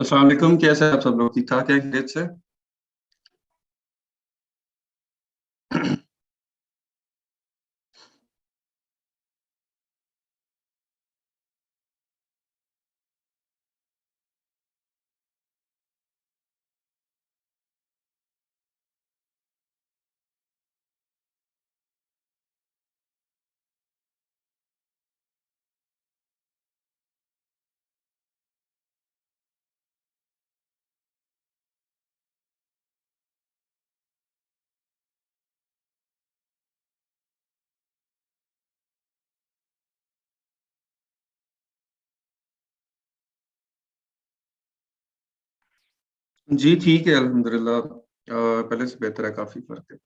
अस्सलाम वालेकुम। कैसे हैं आप सब लोग? ठीक ठाक है? खैरियत से? जी ठीक है, अल्हम्दुलिल्लाह। पहले से बेहतर है, काफी फर्क है।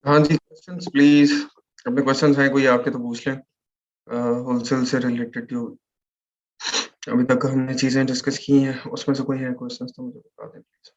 हाँ जी, क्वेश्चंस प्लीज। अपने क्वेश्चंस हैं कोई आपके तो पूछ लें। होलसेल से रिलेटेड जो अभी तक हमने चीजें डिस्कस की हैं उसमें से कोई है क्वेश्चंस तो मुझे बता दें प्लीज।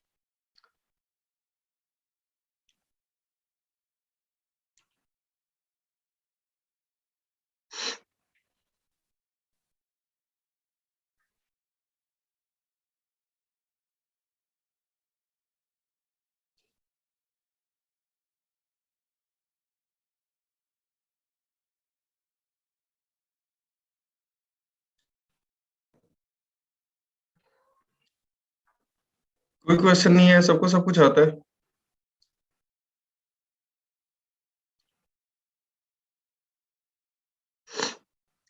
कोई क्वेश्चन नहीं है, सबको सब कुछ आता है।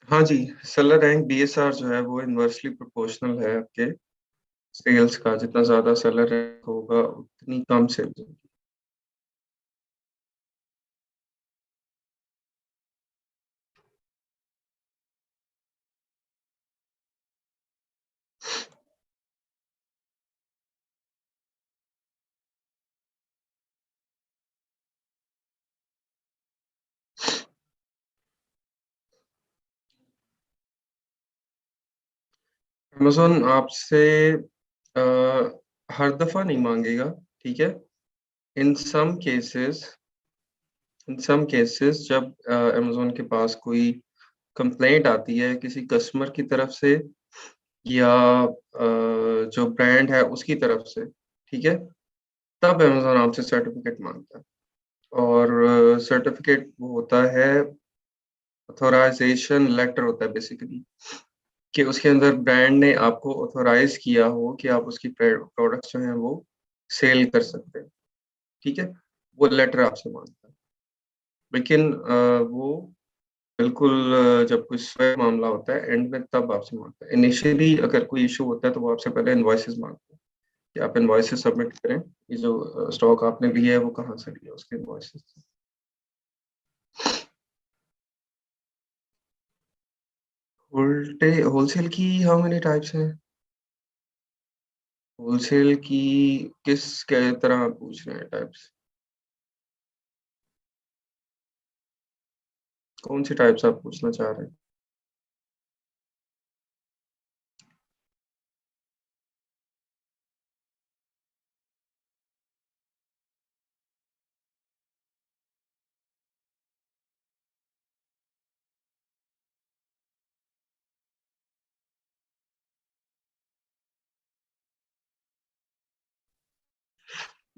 हाँ जी। सेलर रैंक बीएसआर जो है वो इनवर्सली प्रोपोर्शनल है आपके सेल्स का। जितना ज्यादा सेलर रैंक होगा उतनी कम सेल्स होगी। अमेज़न आपसे अ, हर दफा नहीं मांगेगा, ठीक है। इन सम केसेस जब अमेज़न के पास कोई कंप्लेंट आती है किसी कस्टमर की तरफ से या जो ब्रांड है उसकी तरफ से, ठीक है, तब अमेज़न आपसे सर्टिफिकेट मांगता है। और सर्टिफिकेट वो होता है, ऑथराइजेशन लेटर होता है बेसिकली, कि उसके अंदर ब्रांड ने आपको ऑथराइज किया हो कि आप उसकी प्रोडक्ट्स जो हैं वो सेल कर सकते हैं, ठीक है। वो लेटर आपसे मांगता है। लेकिन वो बिल्कुल जब कोई स्वयं मामला होता है एंड में तब आपसे मांगता है। इनिशियली अगर कोई इशू होता है तो वो आपसे पहले इनवॉइसेस मांगता है कि आप इनवॉइसेस सबमिट करें। ये जो स्टॉक आपने लिया है वो कहाँ से लिया, उसके इनवॉइसेस। होलसेल की हाउ मेनी टाइप्स हैं? होलसेल की किस के तरह आप पूछ रहे हैं टाइप्स? कौन सी टाइप्स आप पूछना चाह रहे हैं?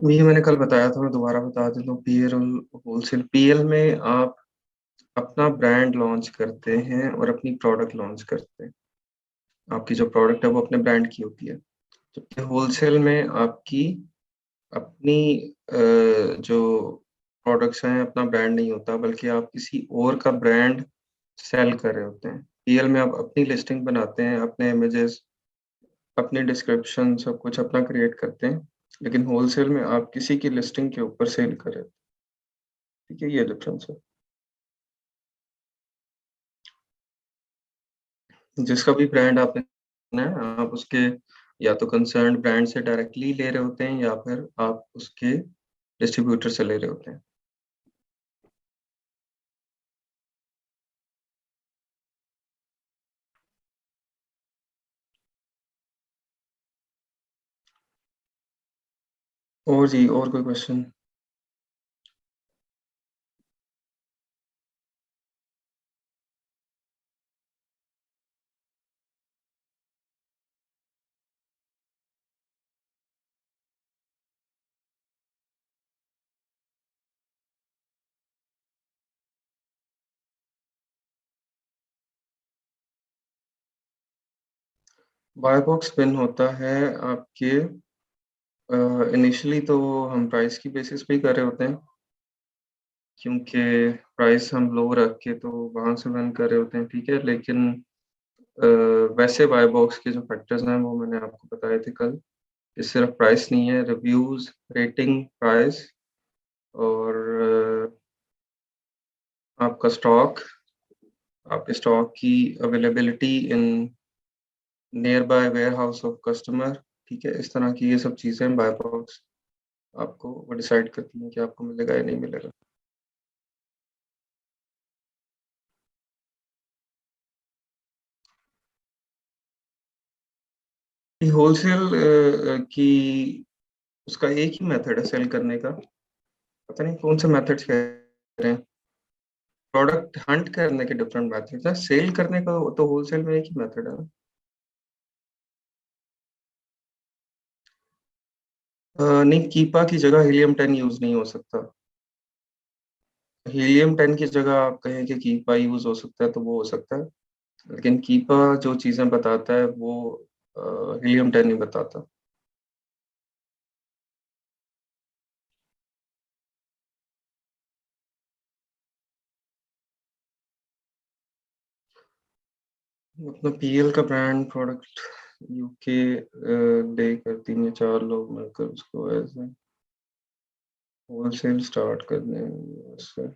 ये मैंने कल बताया था, मैं दोबारा बता देता हूँ। पीएल होलसेल, पीएल में आप अपना ब्रांड लॉन्च करते हैं और अपनी प्रोडक्ट लॉन्च करते हैं। आपकी जो प्रोडक्ट है वो अपने ब्रांड की होती है। जबकि होलसेल में आपकी अपनी जो प्रोडक्ट्स हैं, अपना ब्रांड नहीं होता, बल्कि आप किसी और का ब्रांड सेल कर रहे होते हैं। पीएल में आप अपनी लिस्टिंग बनाते हैं, अपने इमेजेस, अपनी डिस्क्रिप्शन, सब कुछ अपना क्रिएट करते हैं। लेकिन होलसेल में आप किसी की लिस्टिंग के ऊपर सेल कर रहे हो। ठीक है, ये डिफरेंस है। जिसका भी ब्रांड आपने लेना है, आप उसके या तो कंसर्न्ड ब्रांड से डायरेक्टली ले रहे होते हैं, या फिर आप उसके डिस्ट्रीब्यूटर से ले रहे होते हैं। और जी, और कोई क्वेश्चन? बाय बॉक्स पिन होता है आपके, इनिशियली तो हम प्राइस की बेसिस पे ही कर रहे होते हैं, क्योंकि प्राइस हम लो रख के तो वहां से रन कर रहे होते हैं। ठीक है, लेकिन अ, वैसे बाय बॉक्स के जो फैक्टर्स हैं वो मैंने आपको बताए थे कल। ये सिर्फ प्राइस नहीं है, रिव्यूज, रेटिंग, प्राइस, और आपका स्टॉक, आपके स्टॉक की availability in nearby warehouse of customer. ठीक है, इस तरह की ये सब चीज़ें बाय बॉक्स आपको वो डिसाइड करती हैं कि आपको मिलेगा या नहीं मिलेगा। होलसेल की उसका एक ही मेथड है सेल करने का। पता नहीं कौन से मेथड्स कह रहे हैं। प्रोडक्ट हंट करने के डिफरेंट मेथड्स हैं, सेल करने का तो होलसेल में एक ही मेथड है। नहीं, कीपा की जगह हीलियम 10 यूज नहीं हो सकता। हीलियम 10 की जगह आप कहें कि कीपा यूज हो सकता है तो वो हो सकता है, लेकिन कीपा जो चीजें बताता है वो हीलियम 10 नहीं बताता। अपना पीएल का ब्रांड प्रोडक्ट यूके डे कर 3 या 4 लोग मिलकर उसको ऐसे होलसेल स्टार्ट कर दें उससे।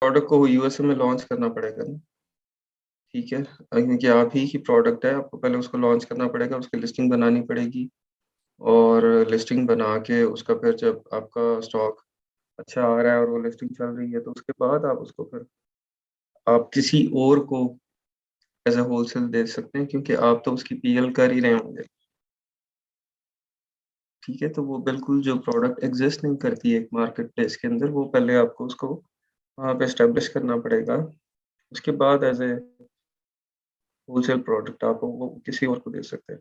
प्रोडक्ट को यूएसए में लॉन्च करना पड़ेगा ना। ठीक है, क्योंकि आप ही की प्रोडक्ट है, आपको पहले उसको लॉन्च करना पड़ेगा, उसकी लिस्टिंग बनानी पड़ेगी। और लिस्टिंग बना के उसका फिर जब आपका स्टॉक अच्छा आ रहा है और वो लिस्टिंग चल रही है, तो उसके बाद आप उसको फिर आप किसी और को एज ए होलसेल दे सकते हैं, क्योंकि आप तो उसकी पीएल कर ही रहे होंगे। ठीक है, तो वो बिल्कुल जो प्रोडक्ट एग्जिस्ट नहीं करती है एक मार्केट प्लेस के अंदर, वो पहले आपको उसको वहाँ पे एस्टेब्लिश करना पड़ेगा। उसके बाद एज ए होलसेल प्रोडक्ट आप वो किसी और को दे सकते हैं।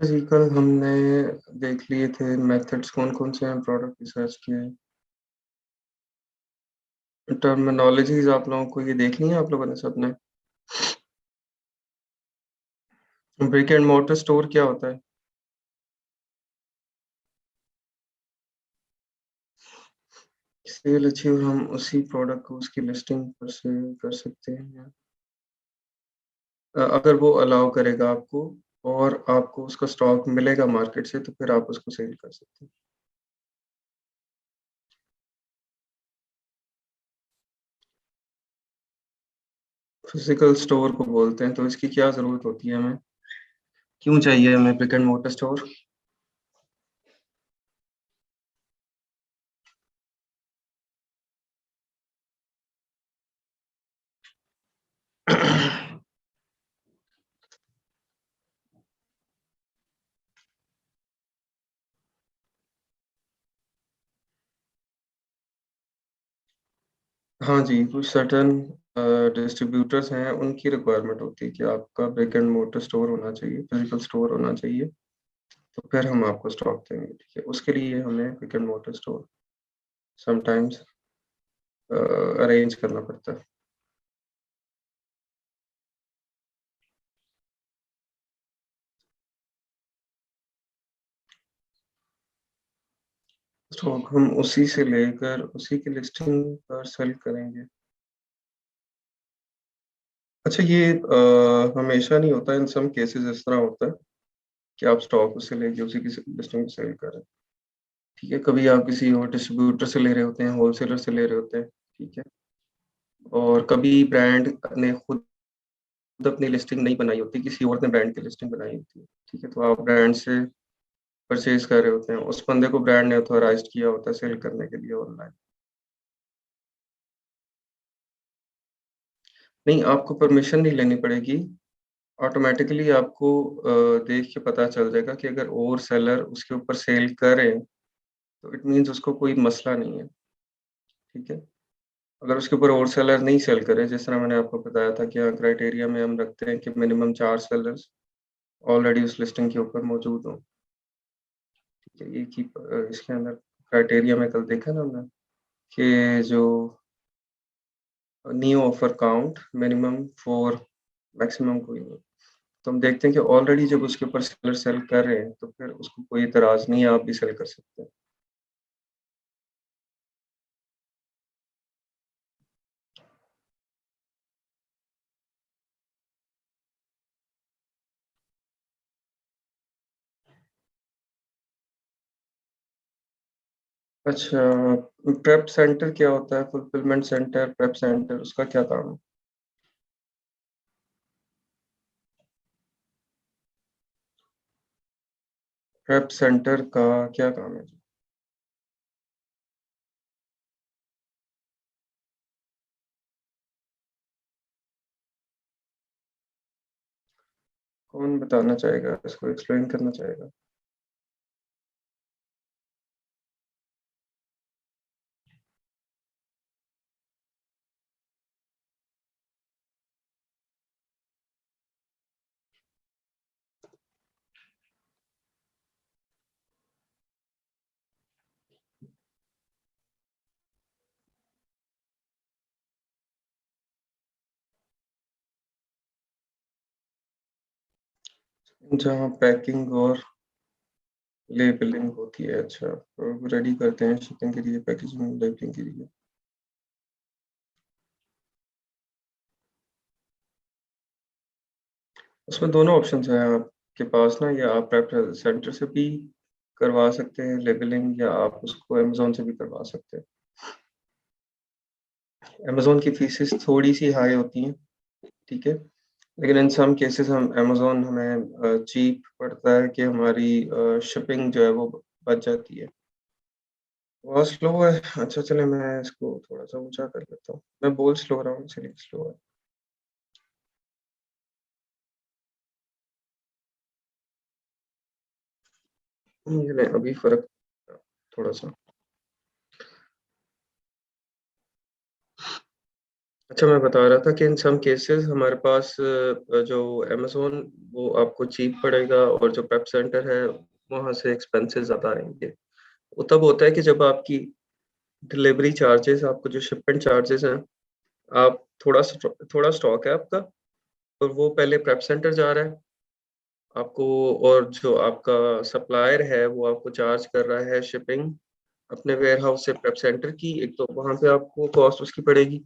अच्छा जी, कल हमने देख लिए थे मेथड्स कौन कौन से हैं प्रोडक्ट रिसर्च के। टर्मिनोलॉजीज आप लोगों को ये देखनी है, आप लोगों ने सबने। ब्रिक एंड मोर्टर स्टोर क्या होता है? सेल अचीव, हम उसी प्रोडक्ट को उसकी लिस्टिंग पर से कर सकते हैं, अगर वो अलाउ करेगा आपको और आपको उसका स्टॉक मिलेगा मार्केट से, तो फिर आप उसको सेल कर सकते हैं। फिजिकल स्टोर को बोलते हैं, तो इसकी क्या ज़रूरत होती है हमें? क्यों चाहिए हमें ब्रिक एंड मोर्टर स्टोर? हाँ जी, कुछ सर्टेन डिस्ट्रीब्यूटर्स हैं, उनकी रिक्वायरमेंट होती है कि आपका ब्रिक एंड मोर्टर स्टोर होना चाहिए, फिज़िकल स्टोर होना चाहिए, तो फिर हम आपको स्टॉक देंगे, ठीक है? उसके लिए हमें brick and mortar store sometimes arrange करना पड़ता है। स्टॉक हम उसी से लेकर उसी की लिस्टिंग पर सेल करेंगे। अच्छा ये हमेशा नहीं होता, इन सम केसेज़ इस तरह होता है कि आप स्टॉक उससे लेके उसी की लिस्टिंग पे सेल कर रहे हैं, ठीक है? कभी आप किसी और डिस्ट्रीब्यूटर से ले रहे होते हैं, होलसेलर से ले रहे होते हैं, ठीक है? और कभी ब्रांड ने खुद अपनी लिस्टिंग नहीं बनाई होती, किसी और ने ब्रांड की लिस्टिंग बनाई होती है, ठीक है? तो आप ब्रांड से परचेज़ कर रहे होते हैं, उस बंदे को ब्रांड ने ऑथराइज़्ड किया होता है सेल करने के लिए ऑनलाइन। नहीं, आपको परमिशन नहीं लेनी पड़ेगी, ऑटोमैटिकली आपको देख के पता चल जाएगा कि अगर और सेलर उसके ऊपर सेल करें, तो इट मीन्स उसको कोई मसला नहीं है, ठीक है? अगर उसके ऊपर और सेलर नहीं सेल करे, जिस तरह मैंने आपको बताया था कि हाँ, क्राइटेरिया में हम रखते हैं कि मिनिमम 4 सेलर्स ऑलरेडी उस लिस्टिंग के ऊपर मौजूद हों, ठीक है? एक ही इसके अंदर क्राइटेरिया में कल देखा ना हमने कि जो new offer count minimum 4 maximum कोई नहीं। तो हम देखते हैं कि ऑलरेडी जब उसके ऊपर सेलर सेल कर रहे हैं, तो फिर उसको कोई एतराज़ नहीं है, आप भी सेल कर सकते हैं। अच्छा, प्रेप सेंटर क्या होता है? फुलफिलमेंट सेंटर, प्रेप सेंटर उसका क्या काम है? प्रेप सेंटर का क्या काम है? कौन बताना चाहेगा? इसको एक्सप्लेन करना चाहेगा? जहाँ पैकिंग और लेबलिंग होती है, अच्छा, तो रेडी करते हैं शिपिंग के लिए, पैकेजिंग, लेबलिंग के लिए। उसमें दोनों ऑप्शंस हैं आपके पास ना, या आप प्रेप सेंटर से भी करवा सकते हैं लेबलिंग, या आप उसको अमेज़न से भी करवा सकते हैं। अमेज़न की फीसेस थोड़ी-सी हाई होती हैं, ठीक है? लेकिन इन सम केसेस हम अमेज़न हमें चीप पड़ता है कि हमारी शिपिंग जो है वो बच जाती है। बहुत स्लो है, अच्छा चलें मैं इसको थोड़ा-सा ऊँचा कर लेता हूँ। मैं बोल स्लो रहा हूँ इसलिए स्लो है। ये लें अभी फ़र्क थोड़ा-सा। अच्छा मैं बता रहा था कि इन सम केसेस हमारे पास जो अमेज़न वो आपको चीप पड़ेगा, और जो पेप सेंटर है वहाँ से एक्सपेंसेस ज़्यादा आएँगे। वो तब होता है कि जब आपकी डिलीवरी चार्जेस, आपको जो शिपमेंट चार्जेस हैं, आप थोड़ा स्टॉक है आपका और वो पहले प्रेप सेंटर जा रहा है आपको, और जो आपका सप्लायर है वो आपको चार्ज कर रहा है शिपिंग अपने वेयरहाउस से प्रेप सेंटर की, एक तो वहाँ पे आपको कॉस्ट उसकी पड़ेगी।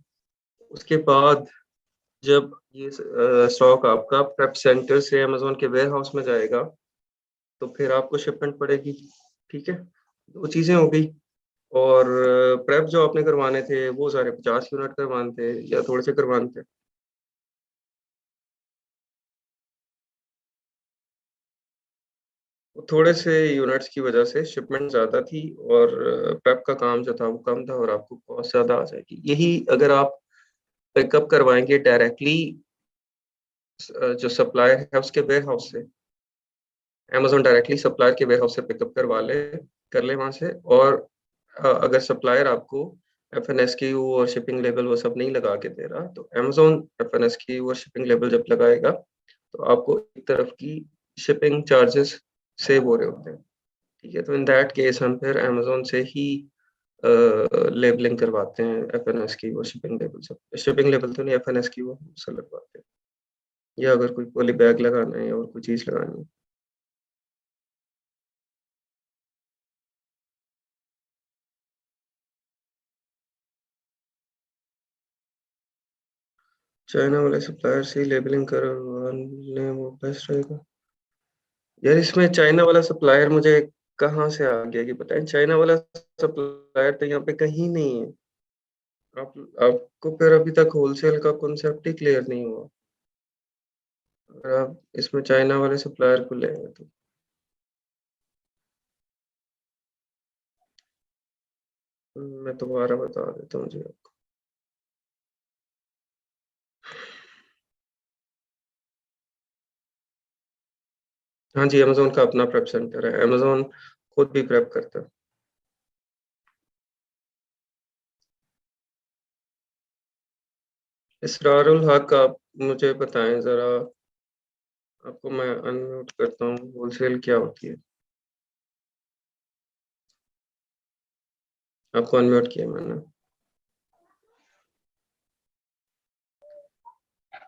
उसके बाद जब ये स्टॉक आपका प्रेप सेंटर से अमेज़न के वेयरहाउस में जाएगा, तो फिर आपको शिपमेंट पड़ेगी, ठीक है? 2 चीज़ें हो गई। और प्रेप जो आपने करवाने थे, वो सारे 50 यूनिट करवाने थे या थोड़े से करवाने थे? थोड़े से यूनिट्स की वजह से शिपमेंट ज़्यादा थी, और प्रेप का काम जो था वो कम था, और आपको कॉस्ट ज़्यादा आ जाएगी। यही अगर आप पिकअप करवाएँगे डायरेक्टली जो सप्लायर है उसके वेयरहाउस से, अमेज़न डायरेक्टली सप्लायर के वेयरहाउस से पिकअप कर ले वहाँ से, और अगर सप्लायर आपको एफएनएसक्यू और शिपिंग लेबल वो सब नहीं लगा के दे रहा, तो अमेज़न एफएनएसक्यू और शिपिंग लेबल जब लगाएगा, तो आपको एक तरफ की शिपिंग चार्जेस सेव हो रहे होते हैं, ठीक है? तो इन दैट केस हम फिर अमेज़न से ही लेबलिंग करवाते हैं एफएनएसक्यू और शिपिंग लेबल से। शिपिंग लेबल तो नहीं, एफएनएसक्यू से लगवाते हैं, या अगर कोई पॉली बैग लगाना है और कोई चीज़ लगानी है। चाइना वाले सप्लायर से ही लेबलिंग करवाने वो बेस्ट रहेगा। यार इसमें चाइना वाला सप्लायर मुझे कहाँ से आ गया, ये बताएं? चाइना वाला सप्लायर तो यहाँ पे कहीं नहीं है। आप आपको फिर अभी तक होलसेल का कॉन्सेप्ट ही क्लियर नहीं हुआ। अगर आप इसमें चाइना वाले सप्लायर को लेंगे तो मैं दोबारा बता देता हूँ जी आपको। हाँ जी, अमेज़न का अपना प्रेप सेंटर है। अमेज़न खुद भी प्रेप करता है। इसरारुल हक, आप मुझे बताएं ज़रा, आपको मैं अनम्यूट करता हूँ। होलसेल क्या होती है? आपको अनम्यूट किया मैंने।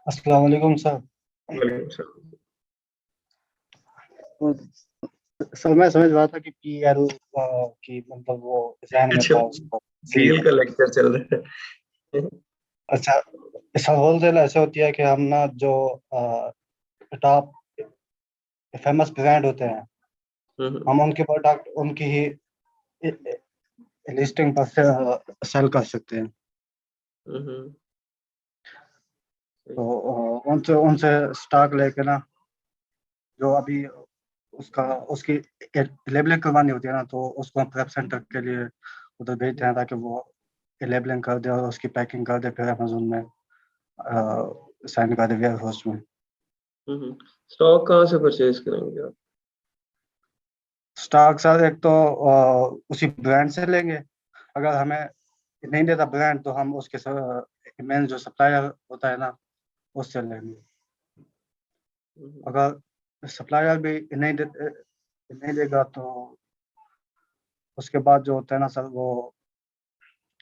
अस्सलाम वालेकुम सर। वालेकुम सलाम। तो सर मैं समझ रहा था कि पीएल की मतलब वो जहन में अच्छा, था उसको डील का लेक्चर चल रहा है। अच्छा सर होलसेल ऐसे होती है कि हम ना जो टॉप फेमस ब्रांड होते हैं हुँ, हुँ। हम उनके प्रोडक्ट उनकी ही लिस्टिंग पर सेल कर सकते हैं। हुँ, हुँ। सही। तो उनसे उनसे स्टॉक लेके ना जो अभी उसका उसकी लेबलिंग करवानी होती है ना, तो उसको हम प्रेप सेंटर के लिए उधर भेजते हैं ताकि वो लेबलिंग कर दे और उसकी पैकिंग कर दे, फिर अमेजोन में साइन कर दे वेयर हाउस में। हुँ, हुँ। स्टॉक कहाँ से परचेज़ करेंगे आप? स्टॉक सर एक तो उसी ब्रांड से लेंगे, अगर हमें नहीं देता ब्रांड तो हम उसके मेन जो सप्लायर होता है ना उससे लेंगे। हुँ, हुँ। अगर सप्लायर भी नहीं देगा तो उसके बाद जो होता है ना सर वो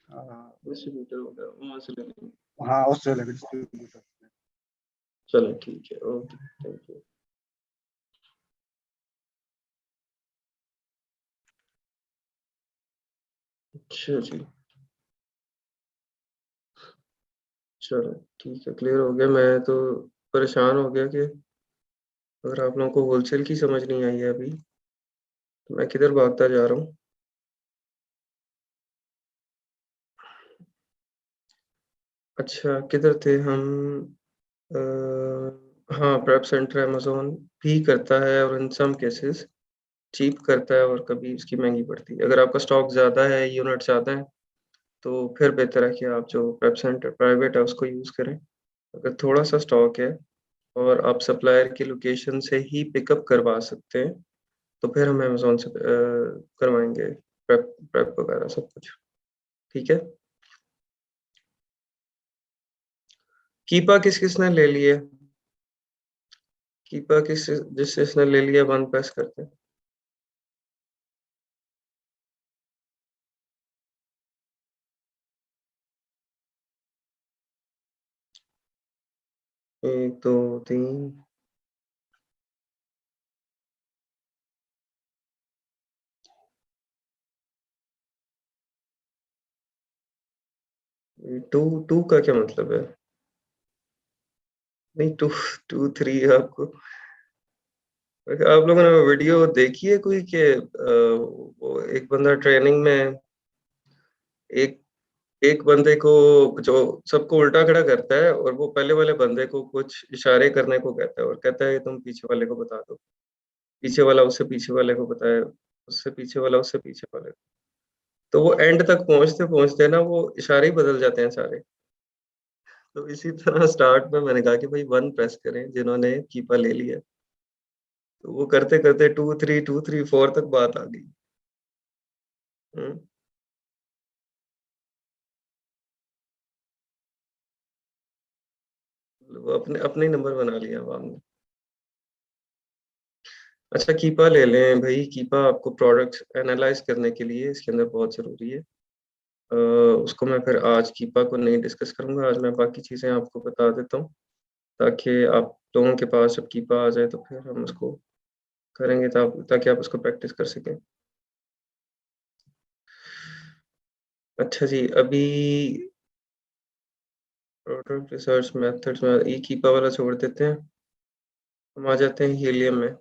अ, डिस्ट्रीब्यूटर हो गया, वहाँ से ले लेंगे। हाँ उससे लेंगे डिस्ट्रीब्यूटर। चलें ठीक है, ओके, थैंक यू। अच्छा जी, चलो ठीक है, क्लियर हो गया। मैं तो परेशान हो गया कि अगर आप लोगों को होलसेल की समझ नहीं आई है अभी, तो मैं किधर भागता जा रहा हूँ। अच्छा, किधर थे हम? अ, हाँ, प्रेप सेंटर अमेज़न भी करता है और इन सम केसेज़ चीप करता है और कभी उसकी महँगी पड़ती है। अगर आपका स्टॉक ज़्यादा है, यूनिट ज़्यादा है, तो फिर बेहतर है कि आप जो वेब सेंटर प्राइवेट है उसको यूज़ करें। अगर थोड़ा-सा स्टॉक है और आप सप्लायर की लोकेशन से ही पिकअप करवा सकते हैं, तो फिर हम अमेज़न से करवाएँगे प्रेप प्रेप वगैरह सब कुछ, ठीक है? कीपा किस-किस ने ले लिया? कीपा जिस-जिसने ले लिया 1 प्रेस करते हैं। 1, 2, 3 2 2 का क्या मतलब है? नहीं 2 2 3 आपको वैसे आप लोगों ने वो वीडियो देखी है कोई कि वो एक बंदा ट्रेनिंग में एक एक बंदे को जो सबको उल्टा खड़ा करता है और वो पहले वाले बंदे को कुछ इशारे करने को कहता है और कहता है तुम पीछे वाले को बता दो। पीछे वाला उससे पीछे वाले को बताए, उससे पीछे वाला उससे पीछे वाले को। तो वो एंड तक पहुँचते-पहुँचते ना वो इशारे ही बदल जाते हैं सारे। तो इसी तरह स्टार्ट में मैंने कहा कि भाई 1 प्रेस करें जिन्होंने कीपा ले लिया। तो वो करते-करते 2 3 4 तक बात आ गई। हुँ। वो अपने अपने नंबर बना लिया अब आपने। अच्छा कीपा ले लें भाई, कीपा आपको प्रोडक्ट्स एनालाइज करने के लिए इसके अंदर बहुत ज़रूरी है। उसको मैं फिर आज कीपा को नहीं डिस्कस करूँगा, आज मैं बाकी चीज़ें आपको बता देता हूँ, ताकि आप लोगों के पास जब कीपा आ जाए तो फिर हम उसको करेंगे ताकि आप उसको प्रैक्टिस कर सकें। अच्छा जी, अभी प्रोडक्ट रिसर्च मेथड्स में ई कीपा वाला छोड़ देते हैं, हम आ जाते हैं हीलियम में।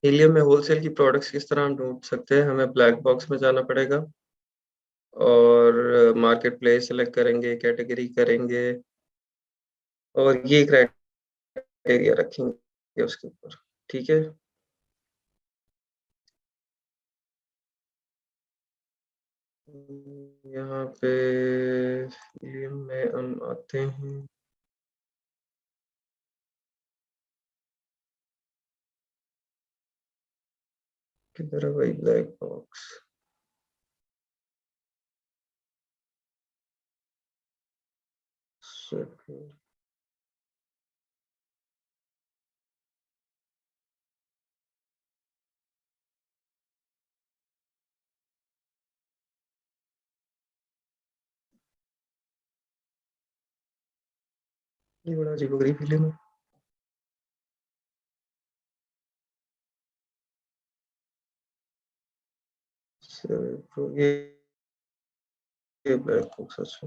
हीलियम में होलसेल की प्रोडक्ट्स किस तरह हम ढूँढ सकते हैं, हमें ब्लैक बॉक्स में जाना पड़ेगा और मार्केट प्लेस सेलेक्ट करेंगे, कैटेगरी करेंगे और ये क्राइटेरिया रखेंगे उसके ऊपर, ठीक है? यहाँ पे हीलियम में हम आते हैं। किधर है भाई ब्लैक बॉक्स? ये बड़ा अजीबोगरीब हीलियम है। तो ये ब्लैक बॉक्स अच्छा।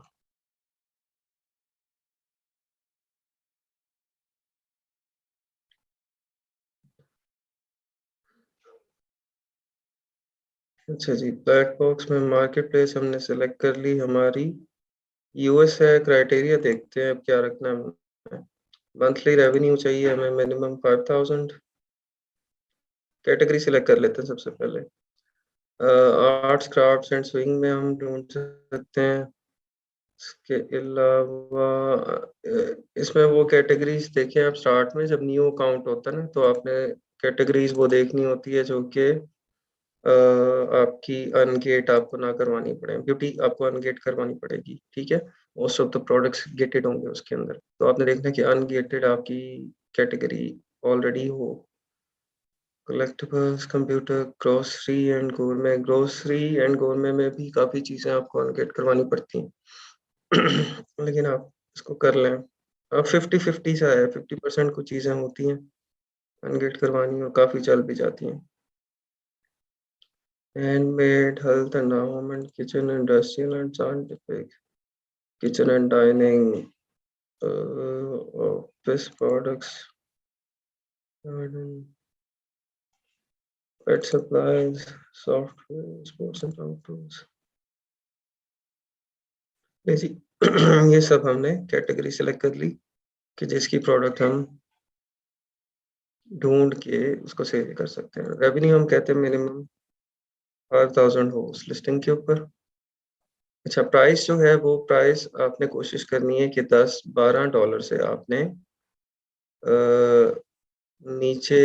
अच्छा जी, ब्लैक बॉक्स में मार्केट प्लेस हमने सेलेक्ट कर ली हमारी। यूएस है, क्राइटेरिया देखते हैं अब क्या रखना है। मंथली रेवेन्यू चाहिए हमें मिनिमम 5000। कैटेगरी सिलेक्ट कर लेते हैं सबसे पहले। आर्ट्स क्राफ्ट्स एंड स्विंग में हम ढूंढ सकते हैं। इसके अलावा इसमें वो कैटेगरीज देखें आप, स्टार्ट में जब न्यू अकाउंट होता है ना तो आपने कैटेगरीज वो देखनी होती है जो कि आपकी अनगेट आपको ना करवानी पड़े, ब्यूटी आपको अनगेट करवानी पड़ेगी, ठीक है? Most of the products gated होंगे उसके अंदर, तो आपने देखना है कि अनगेटेड आपकी कैटेगरी ऑलरेडी हो। कलेक्टिबल्स, कंप्यूटर, ग्रोसरी एंड गोरमे में भी काफ़ी चीज़ें आपको अनगेट करवानी पड़ती हैं लेकिन आप इसको कर लें। अब 50-50 सा है, 50% कुछ चीज़ें होती हैं अनगेट करवानी और काफ़ी चल भी जाती हैं। Handmade, health and environment, kitchen, industrial and scientific, kitchen and dining, office products, garden, pet supplies, software, sports and outdoors. जी ये सब हमने कैटेगरी सेलेक्ट कर ली कि जिसकी प्रोडक्ट हम ढूंढ के उसको सेल कर सकते हैं। रेवेन्यू हम कहते हैं मिनिमम 5000 हो उस लिस्टिंग के ऊपर। अच्छा प्राइस जो है वो प्राइस आपने कोशिश करनी है कि 10-12 डॉलर से आपने नीचे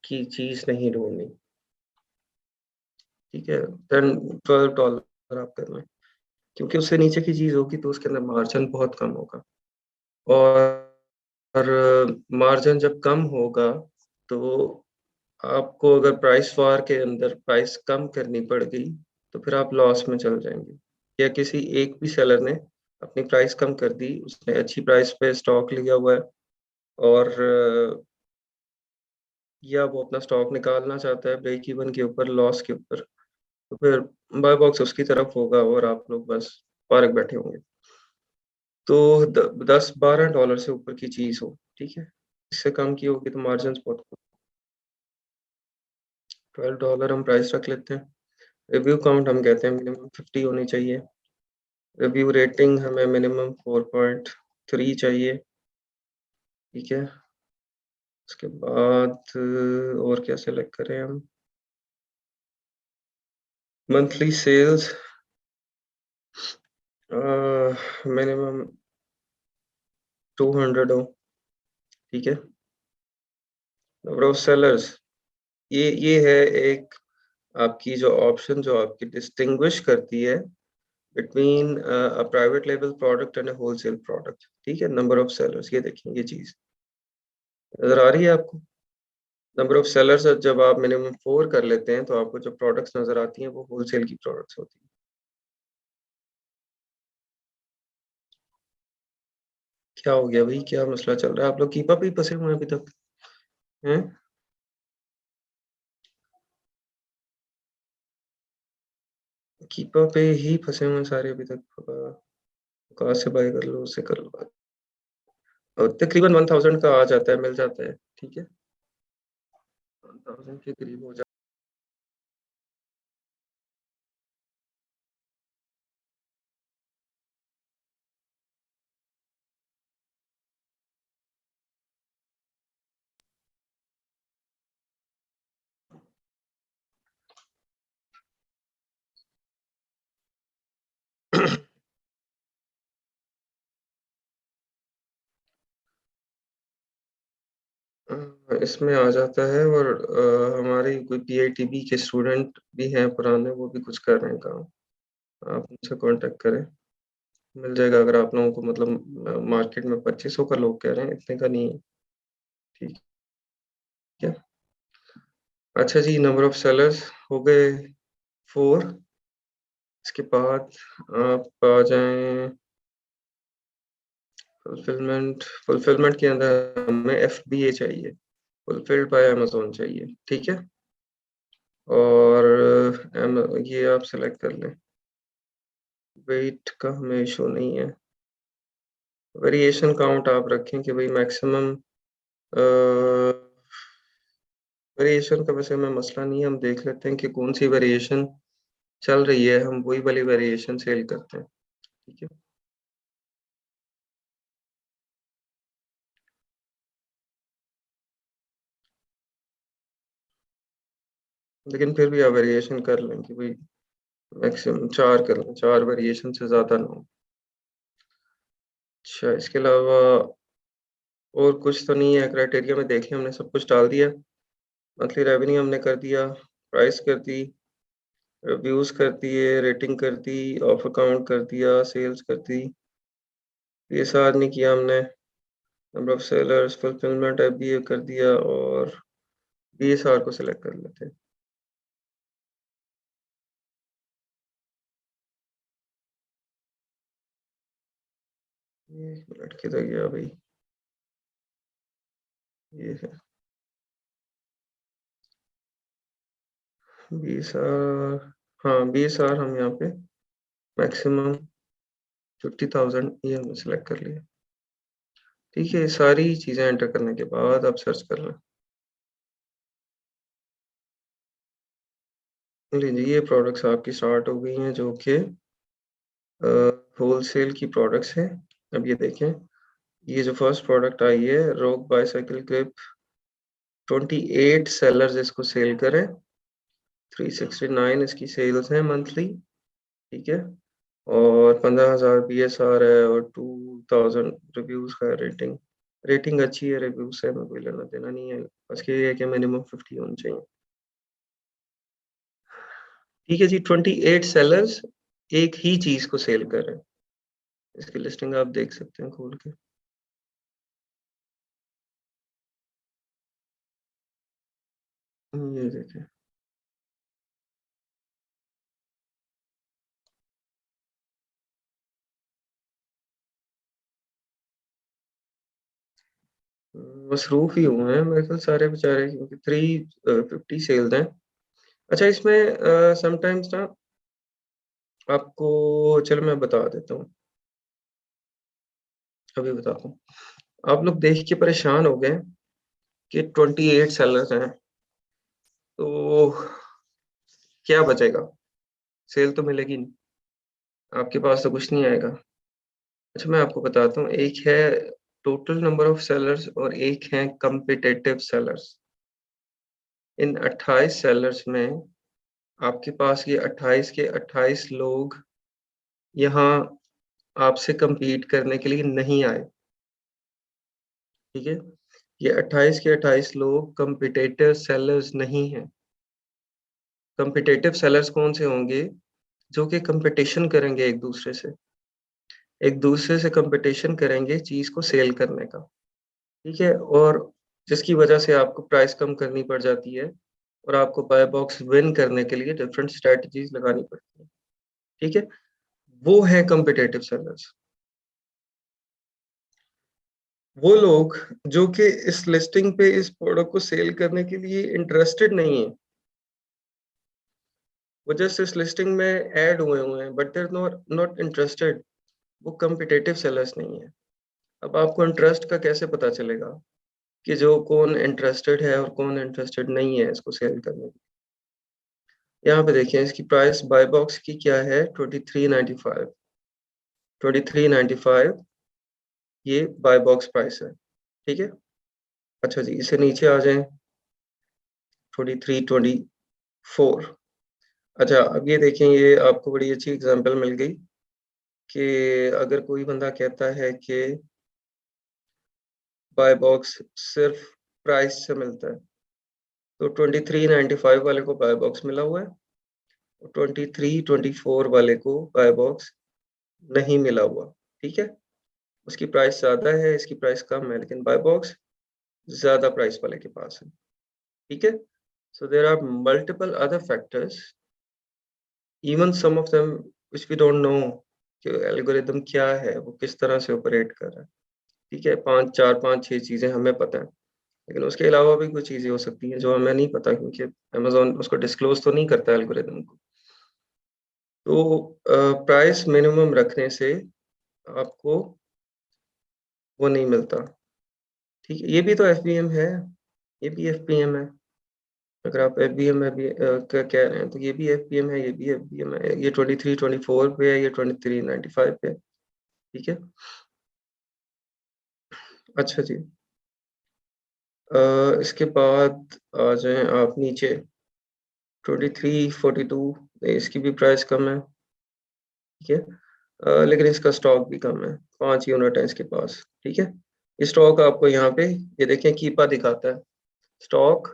की चीज़ नहीं ढूँढनी, ठीक है? 10-12 डॉलर आप करना है, क्योंकि उससे नीचे की चीज़ होगी तो उसके अंदर मार्जिन बहुत कम होगा और मार्जिन जब कम होगा तो आपको अगर प्राइस वार के अंदर प्राइस कम करनी पड़ गई, तो फिर आप लॉस में चल जाएँगे। या किसी एक भी सेलर ने अपनी प्राइस कम कर दी, उसने अच्छी प्राइस पे स्टॉक लिया हुआ है और या वो अपना स्टॉक निकालना चाहता है ब्रेक इवन के ऊपर, लॉस के ऊपर, तो फिर बाय बॉक्स उसकी तरफ होगा और आप लोग बस पार्क बैठे होंगे। तो 10-12 डॉलर से ऊपर की चीज़ हो, ठीक है? इससे कम की होगी तो मार्जिन्स बहुत कम। 12 डॉलर हम प्राइस रख लेते हैं। रिव्यू काउंट हम कहते हैं मिनिमम 50 होनी चाहिए। रिव्यू रेटिंग हमें मिनिमम 4.3 चाहिए, ठीक है? उसके बाद और क्या सेलेक्ट करें हम? मंथली सेल्स मिनिमम 200 हो, ठीक है? नंबर ऑफ सेलर्स ये है एक आपकी जो ऑप्शन जो आपकी डिस्टिंग्विश करती है between a private label product and a wholesale product, ठीक है। नंबर ऑफ सेलर्स, ये देखें, ये चीज नजर आ रही है आपको। नंबर ऑफ सेलर्स जब आप मिनिमम 4 कर लेते हैं तो आपको जो प्रोडक्ट्स नजर आती हैं वो होलसेल की प्रोडक्ट्स होती हैं। क्या हो गया भाई, क्या मसला चल रहा है? आप लोग कीप अप ही फंसे हुए हैं अभी तक हैं? कीप अप पे ही फंसे हुए हैं सारे अभी तक। कहाँ से बाय कर लो, उससे कर लो। और तकरीबन 1000 का आ जाता है, मिल जाता है, ठीक है। 1000 के करीब हो जाता है। इसमें आ जाता है। और हमारे कोई पीआईटीबी के स्टूडेंट भी हैं पुराने, वो भी कुछ कर रहे हैं काम। आप उनसे कांटेक्ट करें, मिल जाएगा। अगर आप लोगों को मतलब मार्केट में 2500 का लोग कह रहे हैं, इतने का नहीं है, ठीक है। अच्छा जी, नंबर ऑफ सेलर्स हो गए 4। इसके बाद आप आ जाएं फुलफिलमेंट। फुलफिलमेंट के अंदर हमें एफबीए चाहिए, फुलफिल्ड बाय अमेज़न चाहिए, ठीक है। और ये आप सेलेक्ट कर लें। वेट का हमें इशू नहीं है। वेरिएशन काउंट आप रखें कि भाई मैक्सिमम वेरिएशन का वैसे हमें मसला नहीं है। हम देख लेते हैं कि कौन सी वेरिएशन चल रही है, हम वही वाली वेरिएशन सेल करते हैं, ठीक है। लेकिन फिर भी आप वेरिएशन कर लें कि भाई मैक्सिमम 4 कर लें, 4 वेरिएशन से ज़्यादा ना हो। अच्छा, इसके अलावा और कुछ तो नहीं है क्राइटेरिया में। देखिए, हमने सब कुछ डाल दिया। मंथली रेवेन्यू हमने कर दिया, प्राइस कर दी, रिव्यूज़ कर दिए, रेटिंग कर दी, ऑफर काउंट कर दिया, सेल्स कर दी। पीएसआर नहीं किया हमने। Number of sellers, fulfilment FBA कर दिया, और बीएसआर को सिलेक्ट कर लेते हैं। ये 1 मिनट किधर गया भाई? ये है बीएसआर। हाँ, बीएसआर हम यहाँ पे मैक्सिमम 50,000 ये हमने सिलेक्ट कर लिया, ठीक है। ये सारी चीज़ें एंटर करने के बाद आप सर्च कर लें। लीजिए, ये प्रोडक्ट्स आपकी स्टार्ट हो गई हैं जो कि होलसेल की प्रोडक्ट्स हैं। अब ये देखें, ये जो फर्स्ट प्रोडक्ट आई है रोग बाईसाइकिल क्लिप, 28 सेलर्स इसको सेल करें, 369 इसकी सेल्स हैं मंथली, ठीक है। और 15,000 बीएसआर है, और 2000 रिव्यूज का रेटिंग। रेटिंग अच्छी है, रिव्यू से हमें कोई लेना देना नहीं है, बस ये है कि मिनिमम 50 होनी चाहिए, ठीक है जी। 28 सेलर्स एक ही चीज को सेल कर रहे हैं। इसकी लिस्टिंग आप देख सकते हैं खोल के। ये देखें, मसरूफ ही हुए हैं मेरे ख्याल सारे बेचारे, क्योंकि 350 सेल्स हैं। अच्छा, इसमें समटाइम्स ना आपको, चलो मैं बता देता हूँ, अभी बताता हूँ। आप लोग देख के परेशान हो गए कि 28 सेलर्स हैं, तो क्या बचेगा? सेल तो मिलेगी नहीं, आपके पास तो कुछ नहीं आएगा। अच्छा, मैं आपको बताता हूँ, एक है टोटल नंबर ऑफ सेलर्स और एक है कम्पिटिटिव सेलर्स। इन 28 सेलर्स में आपके पास ये 28 के 28 लोग यहाँ आपसे compete करने के लिए नहीं आए, ठीक है। ये 28 के 28 लोग कम्पिटिटिव सेलर्स नहीं हैं। कम्पिटिटिव सेलर्स कौन से होंगे? जो कि कंपटीशन करेंगे एक दूसरे से कंपटीशन करेंगे चीज़ को सेल करने का, ठीक है? और जिसकी वजह से आपको प्राइस कम करनी पड़ जाती है और आपको बाय बॉक्स विन करने के लिए डिफरेंट स्ट्रैटेजीज़ लगानी पड़ती हैं, ठीक है? वो है कॉम्पिटिटिव सेलर्स। वो लोग जो कि इस लिस्टिंग पे इस प्रोडक्ट को सेल करने के लिए इंटरेस्टेड नहीं है। वो जस्ट इस लिस्टिंग में ऐड हुए हैं but they are not not interested. वो कॉम्पिटिटिव सेलर्स नहीं है। अब आपको इंटरेस्ट का कैसे पता चलेगा कि जो कौन इंटरेस्टेड है और कौन इंटरेस्टेड नहीं है इसको सेल करने में? यहाँ पे देखिए इसकी प्राइस बाय बॉक्स की क्या है 23.95 23.95 ये बाय बॉक्स प्राइस है, ठीक है? अच्छा जी, इससे नीचे आ जाएं 23.24। अच्छा, अब ये देखें, ये आपको बड़ी अच्छी एग्जांपल मिल गई कि अगर कोई बंदा कहता है कि बाय बॉक्स सिर्फ प्राइस से मिलता है, तो 23.95 वाले को बाय बॉक्स मिला हुआ है और 23.24 वाले को बाय बॉक्स नहीं मिला हुआ, ठीक है? उसकी प्राइस ज़्यादा है, इसकी प्राइस कम है, लेकिन बाय बॉक्स ज़्यादा प्राइस वाले के पास है, ठीक है? So there are multiple other factors, even some of them which we don't know कि एल्गोरिदम क्या है, वो किस तरह से ऑपरेट कर रहा है, ठीक है? 5, 4, 5, 6 चीज़ें हमें पता है, लेकिन उसके अलावा भी कुछ चीज़ें हो सकती हैं जो हमें नहीं पता क्योंकि अमेज़न उसको डिस्क्लोज़ तो नहीं करता एल्गोरिदम को। तो प्राइस मिनिमम रखने से आपको वो नहीं मिलता, ठीक है? ये भी तो एफबीएम है, ये भी एफबीएम है। अगर आप एफबीएम में भी क्या कह रहे हैं तो ये भी एफबीएम है, ये भी एफबीएम है। ये 23-24 पे है, ये 23.95 पे है, ठीक है? अच्छा जी। इसके बाद आ जाएँ आप नीचे 23.42, इसकी भी प्राइस कम है, ठीक है? लेकिन इसका स्टॉक भी कम है, 5 यूनिट है इसके पास, ठीक है? ये स्टॉक आपको यहाँ पे ये देखें कीपा दिखाता है, स्टॉक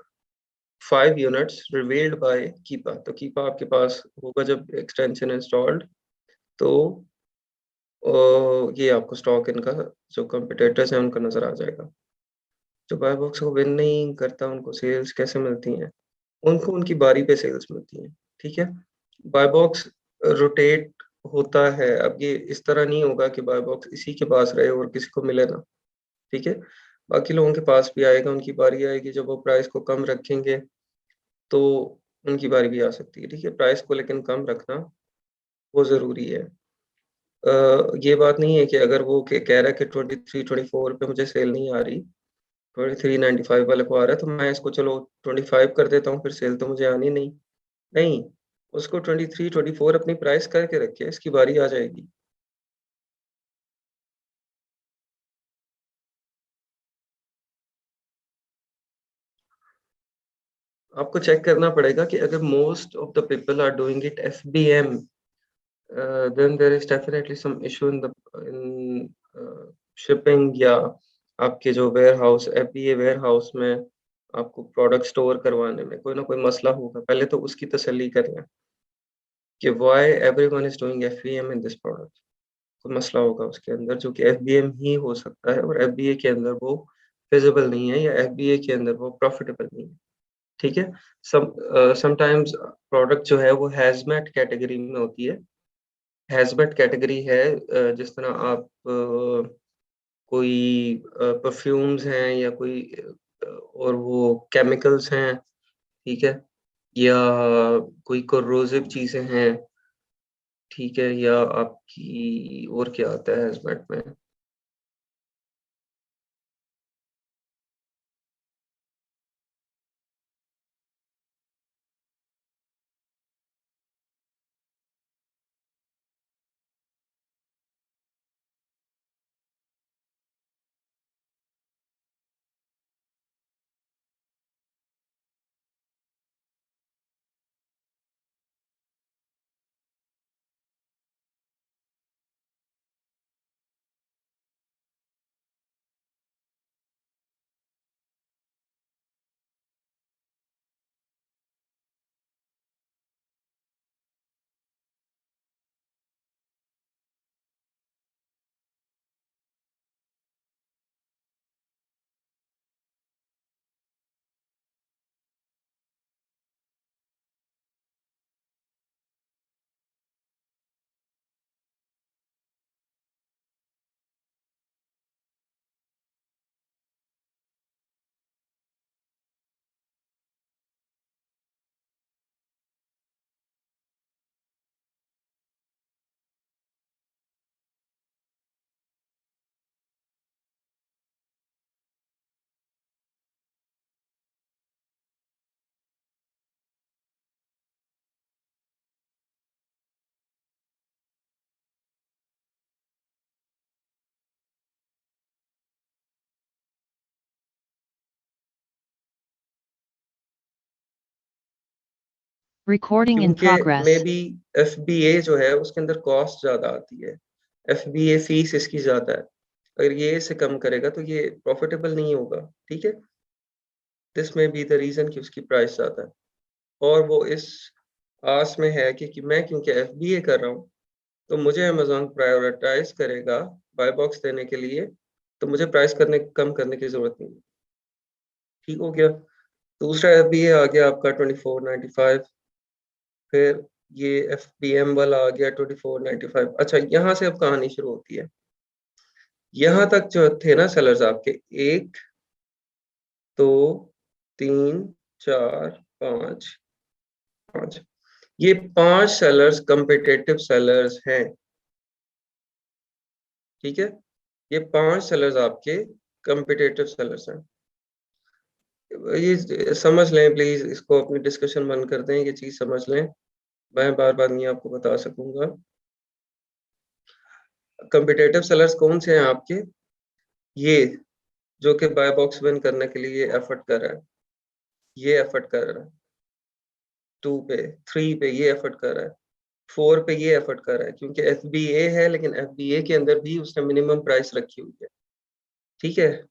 5 यूनिट्स रिवील्ड बाय कीपा। तो कीपा आपके पास होगा जब एक्सटेंशन इंस्टॉल्ड, तो ये आपको स्टॉक इनका जो कॉम्पिटिटर्स हैं उनका नज़र आ जाएगा। जो बाय बॉक्स को विन नहीं करता उनको सेल्स कैसे मिलती हैं? उनको उनकी बारी पे सेल्स मिलती हैं, ठीक है? बाय बॉक्स रोटेट होता है, अब ये इस तरह नहीं होगा कि बाय बॉक्स इसी के पास रहे और किसी को मिले ना, ठीक है? बाकी लोगों के पास भी आएगा, उनकी बारी आएगी, जब वो प्राइस को कम रखेंगे, तो उनकी बारी भी आ सकती है, ठीक है? प्राइस को लेकिन कम रखना वो ज़रूरी है। ये बात नहीं है कि अगर वो कह रहा है कि 23-24 पे मुझे सेल नहीं आ रही, 23.95 वाले को आ रहा है, तो मैं इसको चलो 25 कर देता हूँ, फिर सेल तो मुझे आनी नहीं। नहीं, उसको 23-24 अपनी प्राइस करके रखिए, इसकी बारी आ जाएगी। आपको चेक करना पड़ेगा कि अगर most of the people are doing it FBM, then there is definitely some issue in shipping या आपके जो वेयरहाउस एफबीए वेयरहाउस में आपको प्रोडक्ट स्टोर करवाने में कोई ना कोई मसला होगा। पहले तो उसकी तसल्ली करें कि why everyone is doing FBM in this product. कोई मसला होगा उसके अंदर जो कि एफबीएम ही हो सकता है और एफबीए के अंदर वो फिज़िबल नहीं है या एफबीए के अंदर वो प्रॉफिटेबल नहीं है, ठीक है? समटाइम्स प्रोडक्ट जो है वो हैज़मेट कैटेगरी में होती है। हैज़मेट कैटेगरी है जिस तरह आप कोई परफ्यूम्स हैं या कोई और वो केमिकल्स हैं, ठीक है? या कोई कोर्रोसिव चीज़ें हैं, ठीक है? या आपकी और क्या आता है हैज़मेट में? Recording in क्योंकि progress. मे बी FBA जो है उसके अंदर कॉस्ट ज़्यादा आती है, FBA फीस इसकी ज़्यादा है, अगर ये इसे कम करेगा तो ये प्रॉफिटेबल नहीं होगा, ठीक है? दिस में बी द रीज़न कि उसकी प्राइस ज़्यादा है और वो इस आस में है कि मैं क्योंकि FBA कर रहा हूँ, तो मुझे अमेज़न प्रायोरिटाइज़ करेगा बाय बॉक्स देने के लिए, तो मुझे प्राइस कम करने की ज़रूरत नहीं है। ठीक हो गया? दूसरा FBA आ गया आपका 2495, फिर ये FBM वाला आ गया 2495। अच्छा, यहाँ से अब कहानी शुरू होती है। यहाँ तक जो थे ना सेलर्स आपके 1, 2, 3, 4, 5, 5, ये 5 सेलर्स कॉम्पिटिटिव सेलर्स हैं, ठीक है? ये 5 सेलर्स आपके कॉम्पिटिटिव सेलर्स हैं। ये समझ लें प्लीज़, इसको अपनी डिस्कशन बंद कर दें, ये चीज़ समझ लें। मैं बार-बार नहीं आपको बता सकूँगा। कॉम्पिटिटिव सेलर्स कौन से हैं आपके? ये जो कि बाय बॉक्स विन करने के लिए एफर्ट कर रहा है, ये एफर्ट कर रहा है। 2 पे, 3 पे ये एफर्ट कर रहा है, 4 पे ये एफर्ट कर रहा है क्योंकि FBA है, लेकिन FBA के अंदर भी उसने मिनिमम प्राइस रखी हुई है, ठीक है?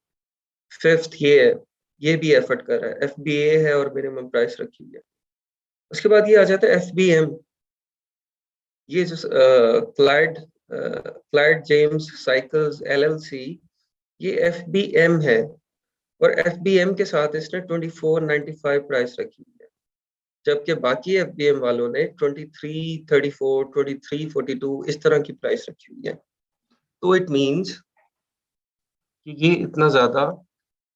5th ये है, ये भी एफर्ट कर रहा है, FBA है और मिनिमम प्राइस रखी हुई है। उसके बाद ये आ जाता है FBM, ये जो क्लाइड जेम्स साइकिल्स LLC, ये FBM है और FBM के साथ इसने 2495 प्राइस रखी हुई है, जबकि बाकी FBM वालों ने 2334, 2342 इस तरह की प्राइस रखी हुई है। तो इट मीन्स कि ये इतना ज़्यादा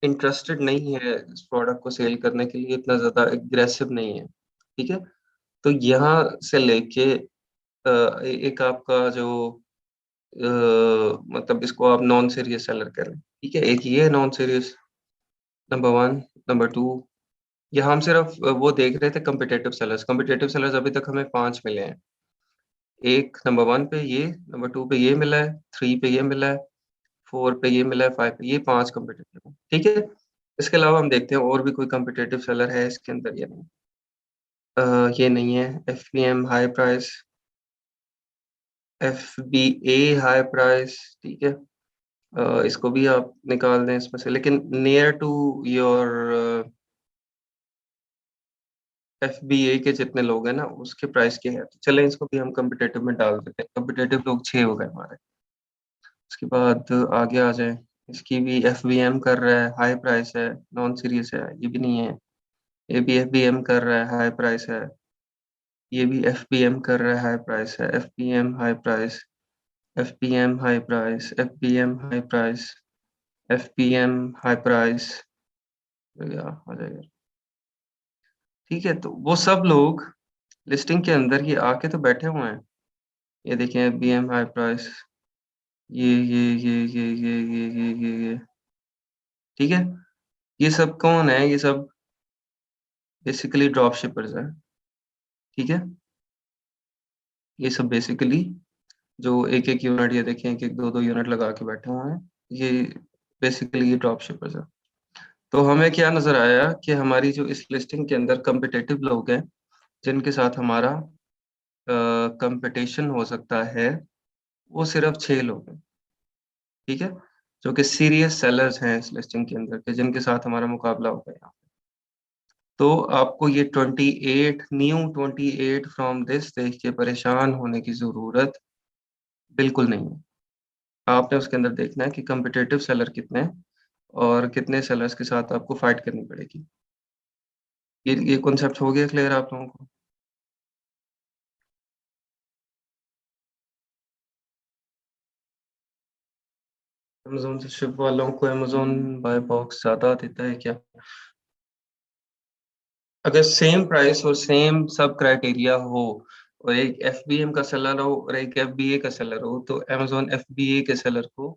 इंटरेस्टेड नहीं है इस प्रोडक्ट को सेल करने के लिए, इतना ज़्यादा एग्रेसिव नहीं है, ठीक है? तो यहाँ से लेके एक आपका जो मतलब इसको आप नॉन सीरियस सेलर कह लें, ठीक है? एक ये है नॉन सीरियस, नंबर 1, नंबर 2, यहाँ हम सिर्फ वो देख रहे थे कॉम्पिटिटिव सेलर्स अभी तक हमें 5 मिले हैं। एक नंबर 1 पे ये, नंबर 2 पे ये मिला है, 3 पे ये मिला है, 4 पे ये मिला है, 5 पे ये 5 कॉम्पिटिटिव हैं, ठीक है? इसके अलावा हम देखते हैं और भी कोई कॉम्पिटिटिव सेलर है इसके अंदर या नहीं। ये नहीं है, FBM high price, FBA high price, ठीक है? इसको भी आप निकाल दें इसमें से, लेकिन नियर टू योर FBA के जितने लोग हैं ना, उसके प्राइस के हैं। तो चलें इसको भी हम कॉम्पिटिटिव में डाल देते हैं। कॉम्पिटिटिव लोग 6 हो गए हमारे। उसके बाद आगे आ जाएँ, इसकी भी FBM कर रहा है, हाई प्राइस है, नॉन सीरियस है, ये भी नहीं है। ये भी FBM कर रहा है, हाई प्राइस है। ये भी FBM कर रहा है, हाई प्राइस है। FBM high price, FBM high price, FBM high price, FBM high price. या आ जाएगा, ठीक है? तो वो सब लोग लिस्टिंग के अंदर ये आके तो बैठे हुए हैं। ये देखें FBM हाई प्राइस, ये, ठीक है? ये सब कौन है? ये सब बेसिकली ड्रॉप शिपर्स हैं, ठीक है? ये सब बेसिकली जो 1-1 यूनिट, ये देखें 1-1, 2-2 यूनिट लगा के बैठे हुए हैं, ये बेसिकली ये ड्रॉप शिपर्स हैं। तो हमें क्या नज़र आया कि हमारी जो इस लिस्टिंग के अंदर कॉम्पिटिटिव लोग हैं, जिनके साथ हमारा कॉम्पिटिशन हो सकता है, वो सिर्फ़ 6 लोग हैं, ठीक है? जो कि सीरियस सेलर्स हैं इस लिस्टिंग के अंदर के, जिनके साथ हमारा मुकाबला होगा यहाँ। तो आपको ये 28 फ्रॉम दिस देख के परेशान होने की ज़रूरत बिल्कुल नहीं है। आपने उसके अंदर देखना है कि कॉम्पिटिटिव सेलर कितने हैं और कितने सेलर्स के साथ आपको फाइट करनी पड़ेगी। ये कॉन्सेप्ट हो गया क्लियर आप लोगों को? अमेज़न से शिप वालों को अमेज़न बाय बॉक्स ज़्यादा देता है क्या? अगर सेम प्राइस और सेम सब क्राइटेरिया हो और एक FBM का सेलर हो और एक FBA का सेलर हो, तो अमेज़न FBA के सेलर को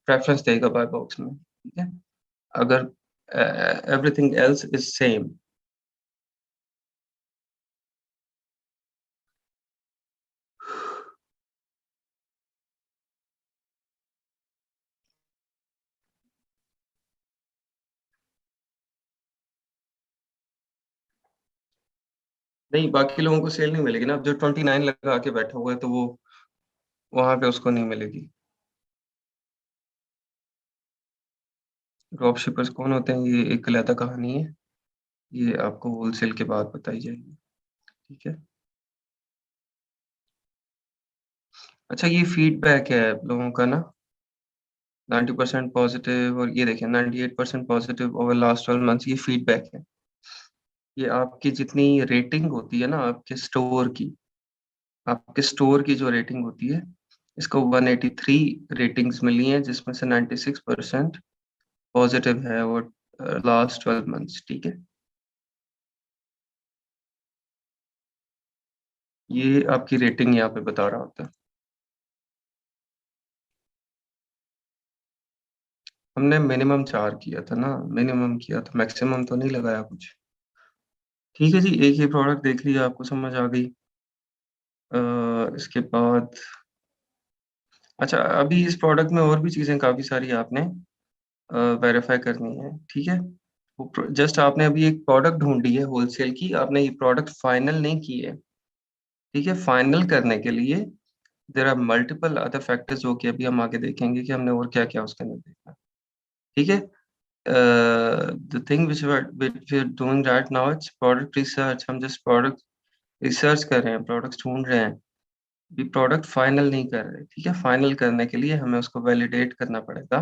प्रेफ़रेंस देगा बाय बॉक्स में, ठीक है? अगर एवरीथिंग एल्स इज़ सेम। नहीं, बाकी लोगों को सेल नहीं मिलेगी ना, अब जो 29 लगा के बैठा हुआ है तो वो वहां पे उसको नहीं मिलेगी। ड्रॉप शिपर्स कौन होते हैं, ये एक अलग कहानी है, ये आपको होलसेल के बाद बताई जाएगी। ठीक है। अच्छा, ये फीडबैक है लोगों का ना, 90% पॉजिटिव, और ये देखिए 98% पॉजिटिव ओवर लास्ट 12 मंथ्स, ये फीडबैक है। ये आपकी जितनी रेटिंग होती है ना आपके स्टोर की जो रेटिंग होती है, इसको 183 रेटिंग्स मिली हैं, जिसमें से 96% पॉजिटिव है वो लास्ट 12 मंथ्स। ठीक है। ये आपकी रेटिंग यहाँ पे बता रहा होता है। हमने मिनिमम 4 किया था ना, मिनिमम किया था, मैक्सिमम तो नहीं लगाया कुछ। ठीक है जी, एक ही प्रोडक्ट देख लिया, आपको समझ आ गई। इसके बाद अच्छा, अभी इस प्रोडक्ट में और भी चीजें काफी सारी आपने वेरीफाई करनी है। ठीक है। वो जस्ट आपने अभी एक प्रोडक्ट ढूंढी है होलसेल की, आपने ये प्रोडक्ट फाइनल नहीं की है। ठीक है। फाइनल करने के लिए there are multiple other factors, जो कि अभी हम आगे देखेंगे कि हमने और क्या क्या उसके अंदर देखना है। ठीक है। The thing which we are doing right now, it's product research. हम जस्ट प्रोडक्ट रिसर्च कर रहे हैं, प्रोडक्ट्स ढूंढ रहे हैं, भी प्रोडक्ट फाइनल नहीं कर रहे। ठीक है। फाइनल करने के लिए हमें उसको वैलिडेट करना पड़ेगा,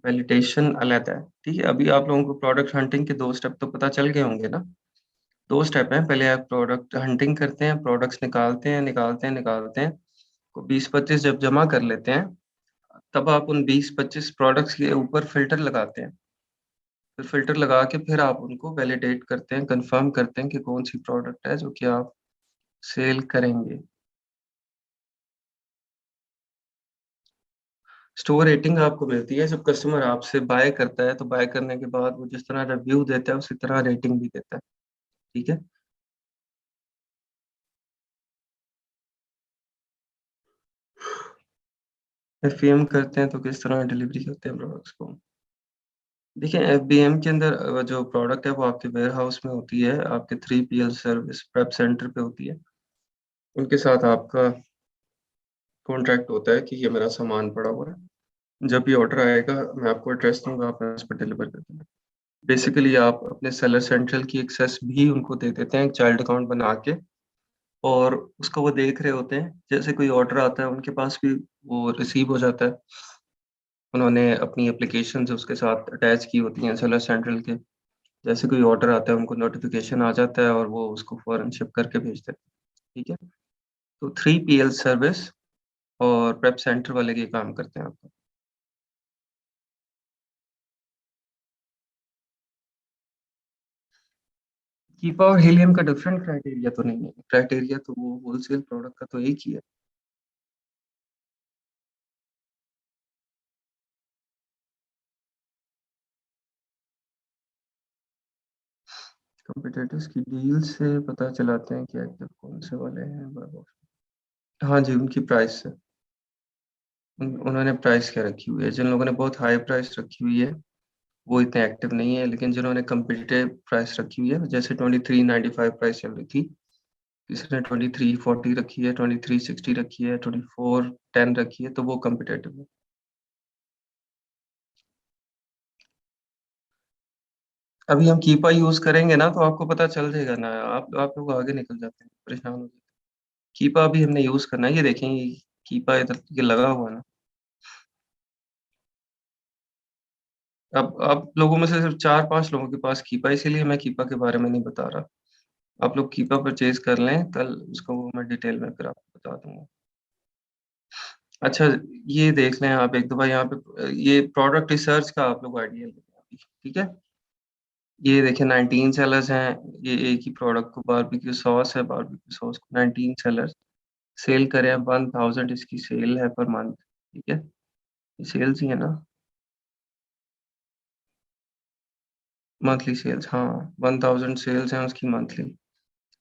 वैलिडेशन अलग है। ठीक है। अभी आप लोगों को प्रोडक्ट हंटिंग के 2 स्टेप तो पता चल गए होंगे ना। 2 स्टेप हैं, पहले आप प्रोडक्ट हंटिंग करते हैं, प्रोडक्ट्स निकालते हैं, 20-25 जब जमा कर लेते हैं, तब आप उन 20-25 प्रोडक्ट्स के ऊपर फिल्टर लगाते हैं। फिर फिल्टर लगा के फिर आप उनको वैलिडेट करते हैं, कंफर्म करते हैं कि कौन सी प्रोडक्ट है जो कि आप सेल करेंगे। स्टोर रेटिंग आपको मिलती है जब कस्टमर आपसे बाय करता है, तो बाय करने के बाद वो जिस तरह रिव्यू देता है उसी तरह रेटिंग भी देता है। ठीक है। एफबीएम करते हैं तो किस तरह डिलीवरी करते हैं प्रोडक्ट्स को। देखिए, एफबीएम के अंदर जो प्रोडक्ट है वो आपके वेयर हाउस में होती है, आपके 3PL सर्विस प्रेप सेंटर पे होती है। उनके साथ आपका कॉन्ट्रैक्ट होता है कि ये मेरा सामान पड़ा हुआ है, जब भी ऑर्डर आएगा मैं आपको एड्रेस दूंगा, आप उस पर डिलीवर कर देना। बेसिकली आप अपने सेलर सेंट्रल की एक्सेस भी उनको दे देते हैं, एक चाइल्ड अकाउंट बना के, और उसको वो देख रहे होते हैं, जैसे कोई ऑर्डर आता है उनके पास भी वो रिसीव हो जाता है। उन्होंने अपनी एप्लीकेशन उसके साथ अटैच की होती हैं सेलर सेंट्रल के, जैसे कोई ऑर्डर आता है उनको नोटिफिकेशन आ जाता है और वो उसको फौरन शिप करके भेज देते हैं। ठीक है। तो 3PL सर्विस और प्रेप सेंटर वाले ये काम करते हैं आपको। कीपा और हीलियम का डिफरेंट क्राइटेरिया तो नहीं है, क्राइटेरिया तो वो होलसेल प्रोडक्ट का तो एक ही है। कंपिटिटर्स की डील से पता चलाते हैं कि एक्टिव कौन से वाले हैं हाँ जी, उनकी प्राइस से। उन्होंने प्राइस क्या रखी हुई है, जिन लोगों ने बहुत हाई प्राइस रखी हुई है वो इतने एक्टिव नहीं है, लेकिन जिन्होंने कम्पिटिटिव प्राइस रखी हुई है, जैसे 2395 प्राइस चल रही थी, किसी ने 2340 रखी है, 2360 रखी है, 2410 रखी है, तो वो कम्पिटिटिव है। अभी हम कीपा यूज करेंगे ना तो आपको पता चल जाएगा ना, आप लोग आगे निकल जाते हैं, परेशान हो जाते हैं। कीपा अभी हमने यूज करना है, ये देखें, ये कीपा इधर ये लगा हुआ है ना। अब आप लोगों में से सिर्फ 4-5 लोगों के पास कीपा है, इसीलिए मैं कीपा के बारे में नहीं बता रहा। आप लोग कीपा परचेज कर लें, कल उसको मैं डिटेल में फिर आपको बता दूंगा। अच्छा, ये देख लें आप एक दफा यहाँ पे, ये प्रोडक्ट रिसर्च का आप लोग आइडिया लें अभी। ठीक है। ये देखिए 19 सेलर्स हैं, ये एक ही प्रोडक्ट को, बारबेक्यू सॉस है, बारबेक्यू सॉस को 19 सेलर्स सेल करें, 1000 इसकी सेल है पर मंथ। ठीक है। ये सेल्स ही है ना, मंथली सेल्स, हाँ, 1000 सेल्स हैं उसकी मंथली।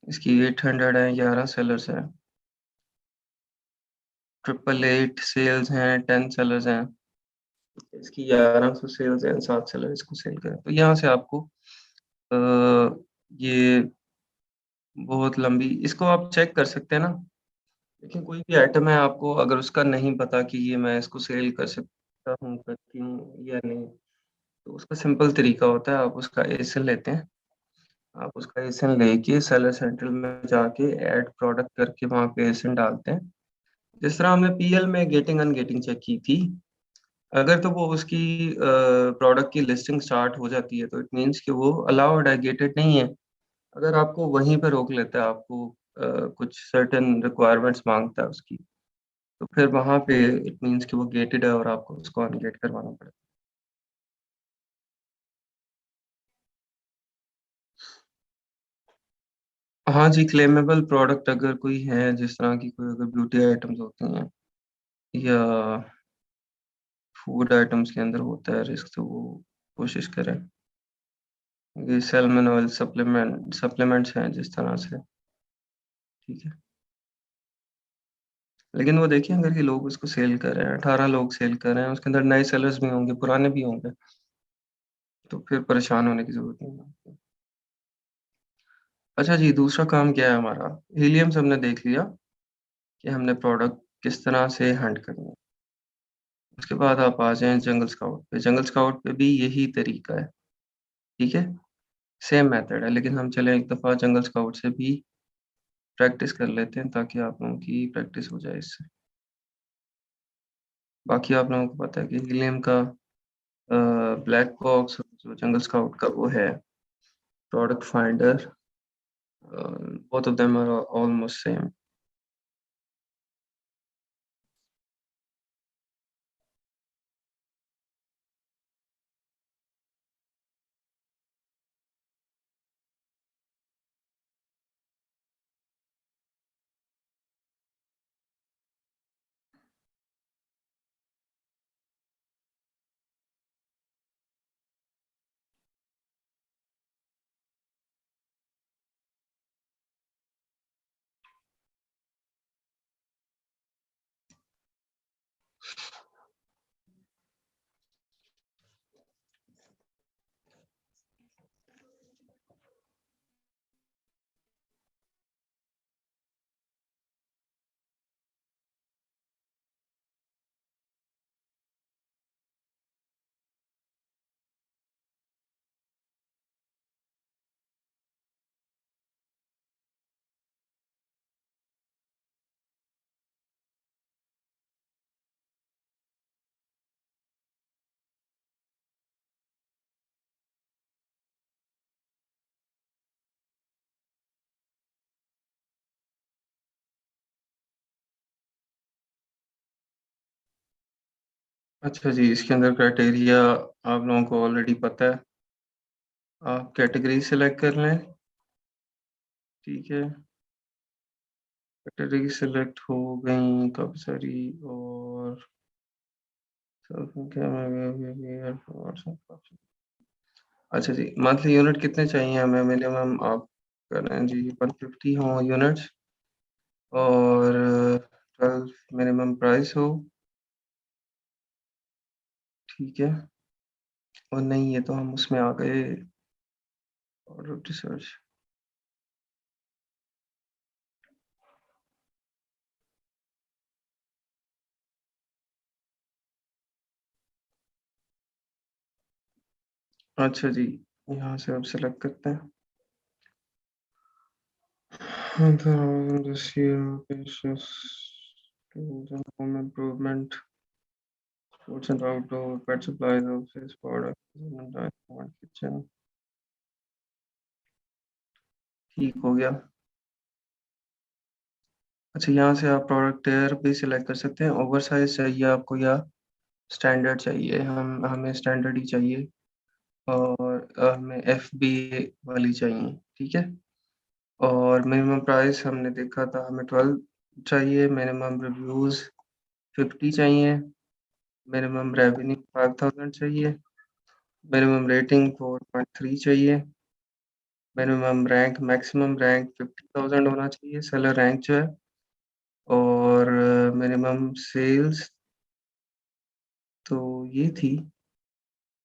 इसकी 800 है, 11 सेलर्स हैं, 888 सेल्स हैं, 10 सेलर्स हैं, इसकी 1100 सेल्स हैं, 7 सेलर इसको सेल करें, तो यहाँ से आपको अ, ये बहुत लंबी, इसको आप चेक कर सकते हैं ना। देखिए कोई भी आइटम है, आपको अगर उसका नहीं पता कि ये मैं इसको सेल कर सकता हूँ, करती हूँ या नहीं, तो उसका सिंपल तरीका होता है, आप उसका एसन लेते हैं। आप उसका एसन लेके सेलर सेंट्रल में जाके ऐड प्रोडक्ट करके वहाँ पे एसन डालते हैं। जिस तरह हमने पीएल में गेटिंग अनगेटिंग चेक की थी, अगर तो वो उसकी प्रोडक्ट की लिस्टिंग स्टार्ट हो जाती है, तो इट मीन्स कि वो अलाउड है, गेटेड नहीं है। अगर आपको वहीं पे रोक लेता है, आपको कुछ सर्टेन रिक्वायरमेंट्स मांगता है उसकी, तो फिर वहाँ पे इट मीन्स कि वो गेटेड है और आपको उसको अनगेट करवाना पड़ेगा। हाँ जी, क्लेमेबल प्रोडक्ट अगर कोई है, जिस तरह की कोई अगर ब्यूटी आइटम्स होती हैं या फूड आइटम्स के अंदर होता है रिस्क, तो वो कोशिश करें। ये सैल्मन ऑयल सप्लीमेंट्स हैं जिस तरह से, ठीक है। लेकिन वो देखिए, अगर ये लोग उसको सेल कर रहे हैं, 18 लोग सेल कर रहे हैं, उसके अंदर नए सेलर्स भी होंगे, पुराने भी होंगे, तो फिर परेशान होने की जरूरत नहीं है। अच्छा जी, दूसरा काम क्या है हमारा? हीलियम्स हमने देख लिया कि हमने प्रोडक्ट किस तरह से हैंड करना है। उसके बाद आप आ जाएं जंगल स्काउट पे। जंगल स्काउट पे भी यही तरीका है, ठीक है, सेम मेथड है। लेकिन हम चले एक दफ़ा जंगल स्काउट से भी प्रैक्टिस कर लेते हैं, ताकि आप लोगों की प्रैक्टिस हो जाए इससे। बाकी आप लोगों को पता है कि हीलियम का ब्लैक बॉक्स, जो जंगल स्काउट का वो है product finder, both of them are almost same. अच्छा जी, इसके अंदर क्राइटेरिया आप लोगों को ऑलरेडी पता है। आप कैटेगरी सेलेक्ट कर लें, ठीक है। कैटेगरी सेलेक्ट हो गई काफ़ी सारी, और अच्छा जी, मंथली यूनिट कितने चाहिए हमें? मिनिमम आप कर रहे हैं जी 150 हो यूनिट्स, और 12 मिनिमम प्राइस हो, ठीक है। और नहीं है तो हम उसमें आ गए ऑर्डर ऑफ रिसर्च। अच्छा जी, यहाँ से आप सेलेक्ट करते हैं। this year basis the home improvement, foods and outdoor pet supplies, office products, and kitchen, ठीक हो गया। अच्छा, यहाँ से आप प्रोडक्ट टेयर भी सिलेक्ट कर सकते हैं। ओवर साइज चाहिए आपको या स्टैंडर्ड चाहिए? हमें स्टैंडर्ड ही चाहिए, और हमें एफ बी वाली चाहिए, ठीक है। और मिनिमम प्राइस हमने देखा था, हमें 12 चाहिए। मिनिमम रिव्यूज़ 50 चाहिए। मिनिमम रेवेन्यू 5000 चाहिए। मिनिमम रेटिंग 4.3 चाहिए। मिनिमम रैंक मैक्सिमम रैंक 50,000 होना चाहिए, सेलर रैंक जो है। और मिनिमम सेल्स तो ये थी,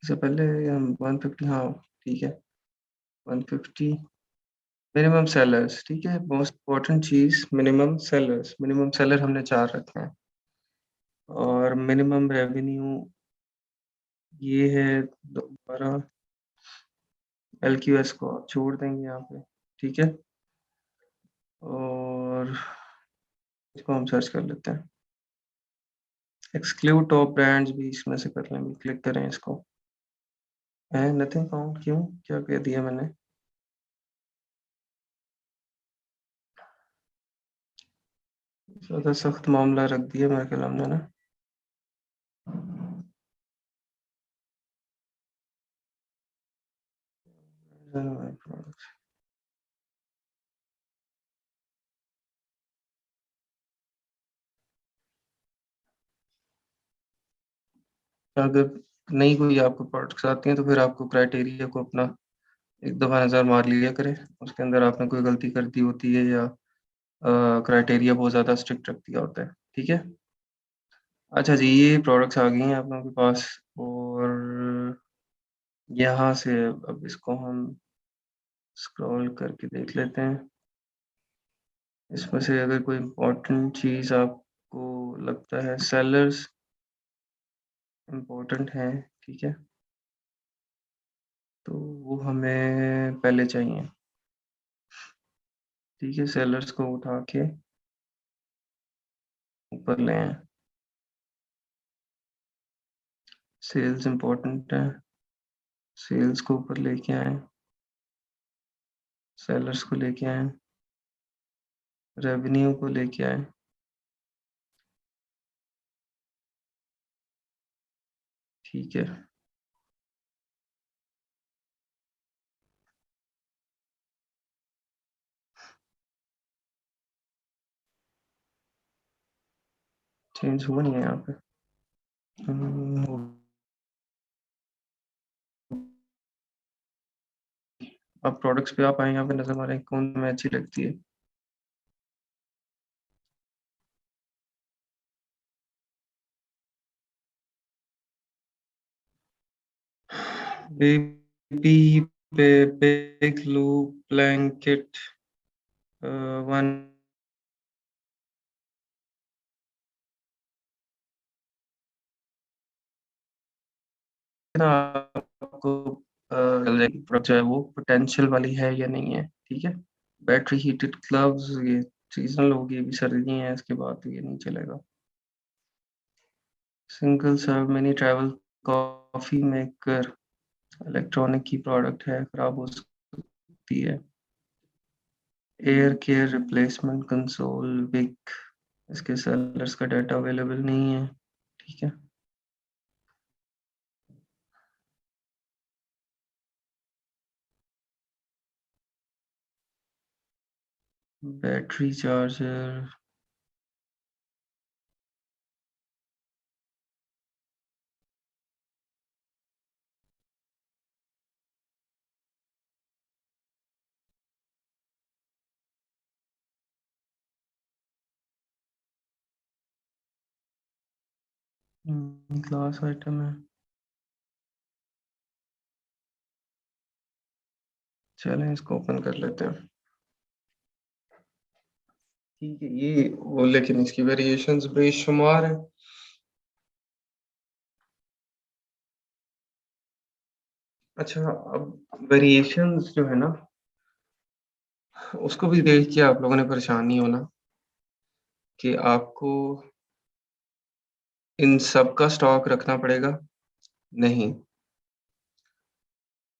इससे पहले हम 150, हाँ ठीक है, 150। मिनिमम सेलर्स, ठीक है? मोस्ट इम्पोर्टेंट चीज़ मिनिमम सेलर्स, मिनिमम सेलर हमने 4 रखे हैं और मिनिमम रेवेन्यू ये है दोबारा एलक्यूएस को आप छोड़ देंगे यहाँ पे, ठीक है? और इसको हम सर्च कर लेते हैं। एक्सक्लूड टॉप ब्रांड्स भी इसमें से कर लेंगे, क्लिक करें इसको। नथिंग फाउंड क्यों? क्या कह दिया मैंने? ज़्यादा सख्त मामला रख दिया मेरे ख्याल हमने ना। अगर नहीं कोई आपको प्रोडक्ट्स आती हैं तो फिर आपको क्राइटेरिया को अपना एक दफ़ा नज़र मार लिया करें, उसके अंदर आपने कोई गलती कर दी होती है या क्राइटेरिया बहुत ज़्यादा स्ट्रिक्ट रख दिया होता है, ठीक है? अच्छा जी, ये प्रोडक्ट्स आ गई हैं आप लोगों के पास और यहाँ से अब इसको हम स्क्रॉल करके देख लेते हैं। इसमें से अगर कोई इम्पोर्टेंट चीज़ आपको लगता है सेलर्स इम्पोर्टेंट हैं, ठीक है? तो वो हमें पहले चाहिए, ठीक है? सेलर्स को उठा के ऊपर ले आएँ। सेल्स इम्पोर्टेंट है, सेल्स को ऊपर लेके आएँ, सेलर्स को लेके आएँ, रेवेन्यू को लेके आएँ, ठीक है? चेंज हुआ नहीं है यहाँ पे। हो अब प्रोडक्ट्स पे आप आएँ, यहाँ पे नज़र मारें कौन हमें अच्छी लगती है। बेबी पे बिग लूप ब्लैंकेट 1 ना आपको चल जाएगी प्रोडक्ट जो है वो पोटेंशियल वाली है या नहीं है, ठीक है? बैटरी हीटेड ग्लव्स ये सीज़नल होगी, अभी सर्दी है इसके बाद तो ये नहीं चलेगा। Single serve mini travel coffee maker electronic की प्रोडक्ट है, खराब हो सकती है। Air care replacement console big इसके सेलर्स का डाटा अवेलेबल नहीं है, ठीक है? बैटरी चार्जर ग्लास आइटम है। चलें इसको ओपन कर लेते हैं। ठीक है, ये वो लेकिन इसकी वेरिएशंस बेशुमार हैं। अच्छा, अब वेरिएशंस जो है ना, उसको भी देख के आप लोगों ने परेशान नहीं होना कि आपको इन सब का स्टॉक रखना पड़ेगा, नहीं।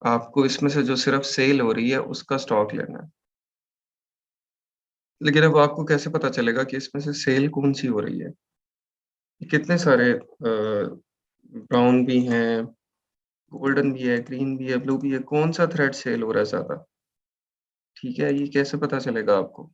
आपको इसमें से जो सिर्फ़ सेल हो रही है, उसका स्टॉक लेना है। लेकिन अब आपको कैसे पता चलेगा कि इसमें से सेल कौन-सी हो रही है? कितने सारे ब्राउन भी हैं, गोल्डन भी है, ग्रीन भी है, ब्लू भी है, कौन-सा थ्रेड सेल हो रहा है ज़्यादा? ठीक है, ये कैसे पता चलेगा आपको?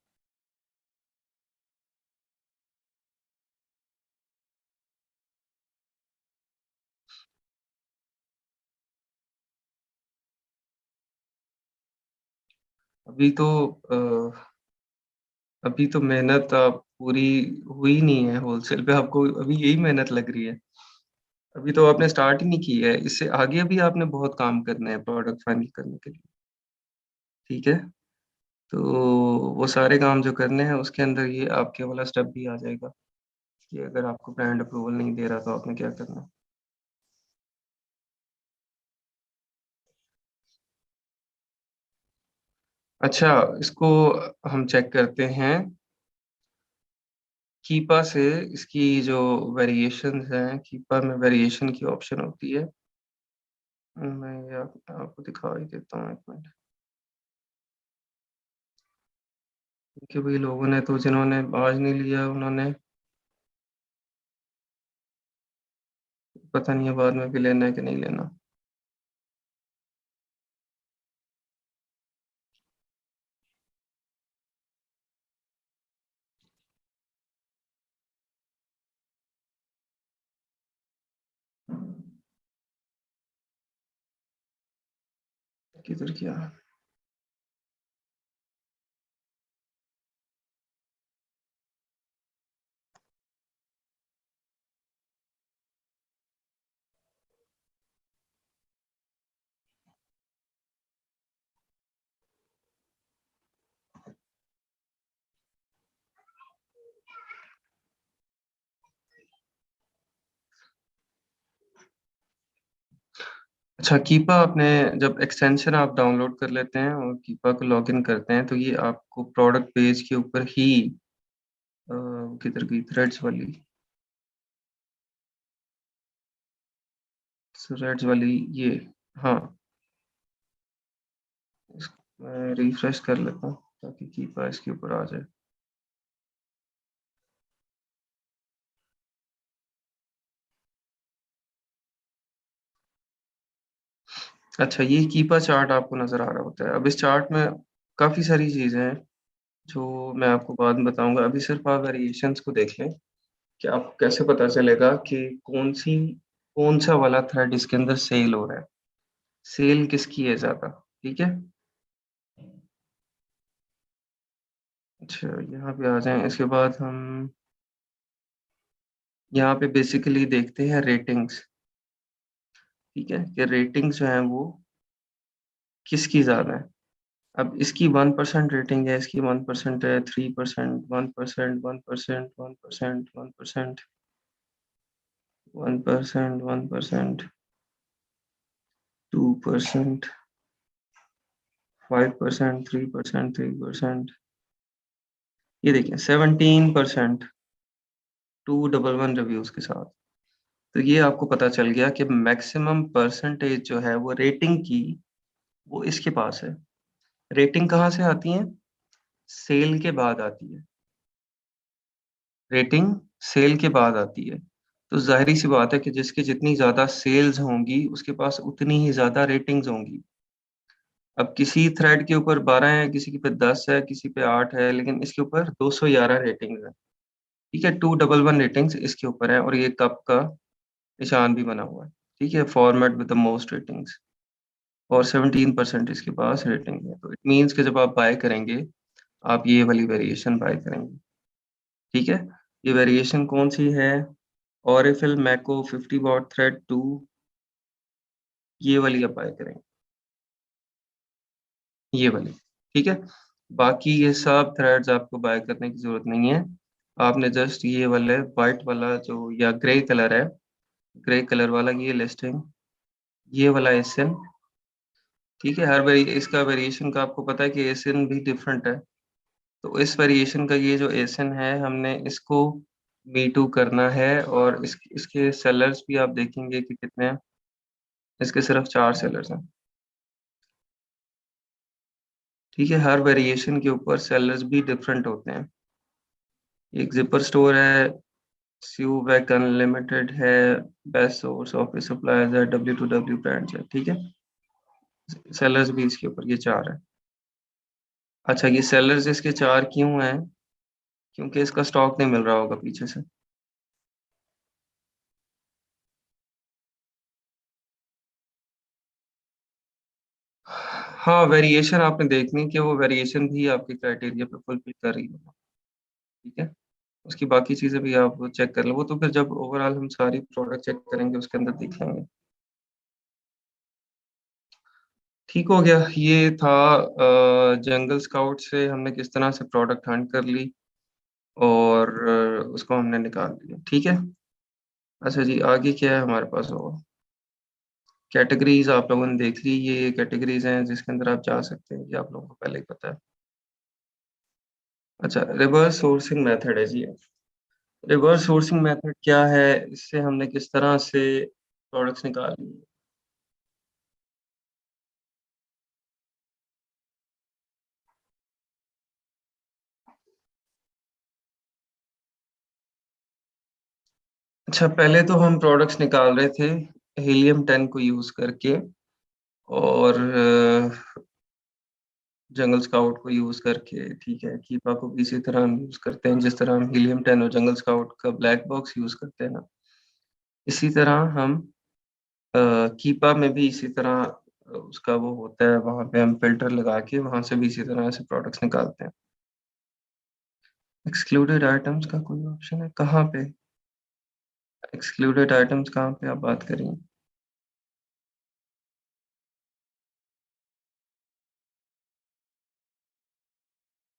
अभी तो अभी तो मेहनत पूरी हुई नहीं है होलसेल पे आपको अभी यही मेहनत लग रही है। अभी तो आपने स्टार्ट ही नहीं की है, इससे आगे भी आपने बहुत काम करना है प्रोडक्ट फाइनल करने के लिए, ठीक है? तो वो सारे काम जो करने हैं उसके अंदर ये आपके वाला स्टेप भी आ जाएगा कि अगर आपको ब्रांड अप्रूवल नहीं दे रहा तो आपने क्या करना है। अच्छा, इसको हम चेक करते हैं कीपा से। इसकी जो वेरिएशंस हैं, कीपा में वेरिएशन की ऑप्शन होती है। मैं ये आपको दिखा ही देता हूँ, एक मिनट। क्योंकि भाई लोगों ने तो, जिन्होंने आज नहीं लिया उन्होंने पता नहीं है बाद में भी लेना है कि नहीं लेना। किधर क्या। अच्छा, कीपा आपने जब एक्सटेंशन आप डाउनलोड कर लेते हैं और कीपा को लॉगिन करते हैं तो ये आपको प्रोडक्ट पेज के ऊपर ही किधर गई थ्रेड्स वाली, थ्रेड्स वाली ये, हाँ, इसको मैं रिफ्रेश कर लेता हूँ ताकि कीपा इसके ऊपर आ जाए। अच्छा, ये कीपा चार्ट आपको नजर आ रहा होता है। अब इस चार्ट में काफी सारी चीजें हैं जो मैं आपको बाद में बताऊंगा। अभी सिर्फ आप वेरिएशंस को देख लें कि आपको कैसे पता चलेगा कि कौन सा वाला थ्रेड इसके अंदर सेल हो रहा है, सेल किसकी है ज्यादा। ठीक है। अच्छा, यहाँ पे आ जाएं। इसके बाद हम यहाँ पे बेसिकली देखते हैं रेटिंग्स। ठीक है, कि रेटिंग्स जो हैं वो किसकी ज्यादा है। अब इसकी 1% रेटिंग है, इसकी 1% है, 3%, 1%, 1%, 1%, 1%, 1%, 1%, 2%, 5%, 3%, 3%। ये देखिए 17%, 211 रिव्यूज के साथ। तो ये आपको पता चल गया कि मैक्सिमम परसेंटेज जो है वो रेटिंग की, वो इसके पास है। रेटिंग कहाँ से आती है? सेल के बाद आती है। रेटिंग सेल के बाद आती है। तो जाहिर सी बात है कि जिसकी जितनी ज्यादा सेल्स होंगी उसके पास उतनी ही ज्यादा रेटिंग्स होंगी। अब किसी थ्रेड के ऊपर 12 है, किसी के पे 10 है, किसी पे 8 है, लेकिन इसके ऊपर 211 रेटिंग्स है। ठीक है, 211 रेटिंग्स इसके ऊपर है और ये कप का निशान भी बना हुआ है। ठीक है, format with the most ratings. और 17% इसके पास रेटिंग है। तो इट मीन्स कि जब आप बाय करेंगे, आप ये वाली वेरिएशन बाय करेंगे। ठीक है। ये वेरिएशन कौन सी है? ऑरिफिल मैको 50 वॉट थ्रेड 2, ये वाली आप बाय करेंगे, ये वाली। ठीक है। बाकी ये सब थ्रेड्स आपको बाय करने की जरूरत नहीं है। आपने जस्ट ये वाले वाइट वाला जो, या ग्रे कलर है, ग्रे कलर वाला ये लिस्टिंग, ये वाला एसएन। ठीक है, हर वेरी इसका वेरिएशन का आपको पता है कि एसएन भी डिफरेंट है। तो इस वेरिएशन का ये जो एसएन है, हमने इसको मी टू करना है। और इसके सेलर्स भी आप देखेंगे कि कितने हैं। इसके सिर्फ 4 सेलर्स हैं। ठीक है, हर वेरिएशन के ऊपर सेलर्स भी डिफरेंट होते हैं। एक जिपर स्टोर है, सीयूवैक अनलिमिटेड है, बेस्ट सोर्स ऑफिस सप्लायर्स है, W2W ब्रांड्स है। ठीक है, सेलर्स भी इसके ऊपर ये 4 है। अच्छा, ये सेलर्स इसके 4 क्यों हैं? क्योंकि इसका स्टॉक नहीं मिल रहा होगा पीछे से। हाँ, वेरिएशन आपने देखनी कि वो वेरिएशन भी आपके क्राइटेरिया पे फुलफिल कर रही है। ठीक है, उसकी बाकी चीजें भी आप चेक कर लो, वो तो फिर जब ओवरऑल हम सारी प्रोडक्ट चेक करेंगे उसके अंदर देख लेंगे। ठीक हो गया। ये था जंगल स्काउट से हमने किस तरह से प्रोडक्ट हंट कर ली और उसको हमने निकाल लिया। ठीक है। अच्छा जी, आगे क्या है हमारे पास होगा? कैटेगरीज आप लोगों ने देख ली, ये कैटेगरीज हैं जिसके अंदर आप जा सकते हैं, ये आप लोगों को पहले ही पता है। अच्छा, रिवर्स सोर्सिंग मेथड है जी। रिवर्स सोर्सिंग मेथड क्या है? इससे हमने किस तरह से प्रोडक्ट्स निकाली? अच्छा, पहले तो हम प्रोडक्ट्स निकाल रहे थे हीलियम 10 को यूज करके और जंगल स्काउट को यूज करके। ठीक है, कीपा को भी इसी तरह हम यूज करते हैं, जिस तरह हम हीलियम 10 और जंगल स्काउट का ब्लैक बॉक्स यूज करते हैं ना, इसी तरह हम कीपा में भी इसी तरह उसका वो होता है, वहां पे हम फिल्टर लगा के वहां से भी इसी तरह से प्रोडक्ट्स निकालते हैं। एक्सक्लूडेड आइटम्स का कोई ऑप्शन है कहाँ पे? एक्सक्लूडेड आइटम्स कहाँ पे आप बात करेंगे?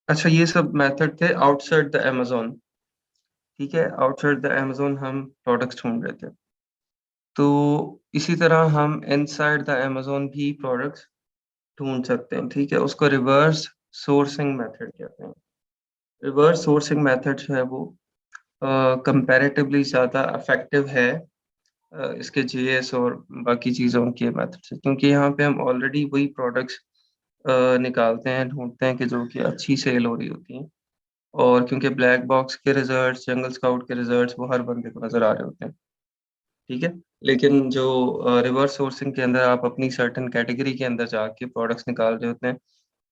अच्छा, ये सब मेथड थे आउटसाइड द अमेजोन। ठीक है, आउटसाइड द अमेजोन हम प्रोडक्ट्स ढूंढ रहे थे। तो इसी तरह हम इनसाइड द अमेजोन भी प्रोडक्ट्स ढूंढ सकते हैं। ठीक है, उसको रिवर्स सोर्सिंग मेथड कहते हैं। रिवर्स सोर्सिंग मेथड जो है वो कंपैरेटिवली ज़्यादा इफेक्टिव है इसके जीएस और बाकी चीज़ों के मेथड से, क्योंकि यहाँ पे हम ऑलरेडी वही प्रोडक्ट्स निकालते हैं, ढूंढते हैं कि जो कि अच्छी सेल हो रही होती हैं। और क्योंकि ब्लैक बॉक्स के रिजल्ट्स, जंगल स्काउट के रिजल्ट्स वो हर बंदे को नज़र आ रहे होते हैं। ठीक है। लेकिन जो रिवर्स सोर्सिंग के अंदर आप अपनी सर्टेन कैटेगरी के अंदर जाके प्रोडक्ट्स निकाल रहे होते हैं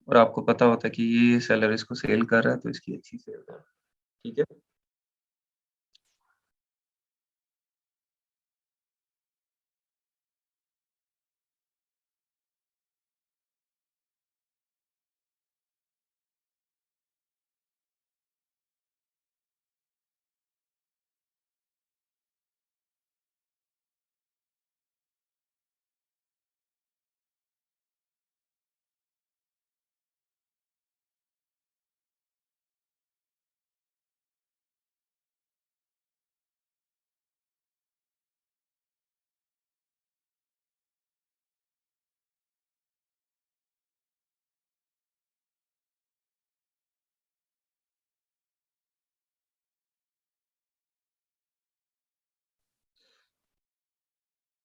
और आपको पता होता है कि ये सेलर इसको सेल कर रहा है तो इसकी अच्छी सेल है। ठीक है।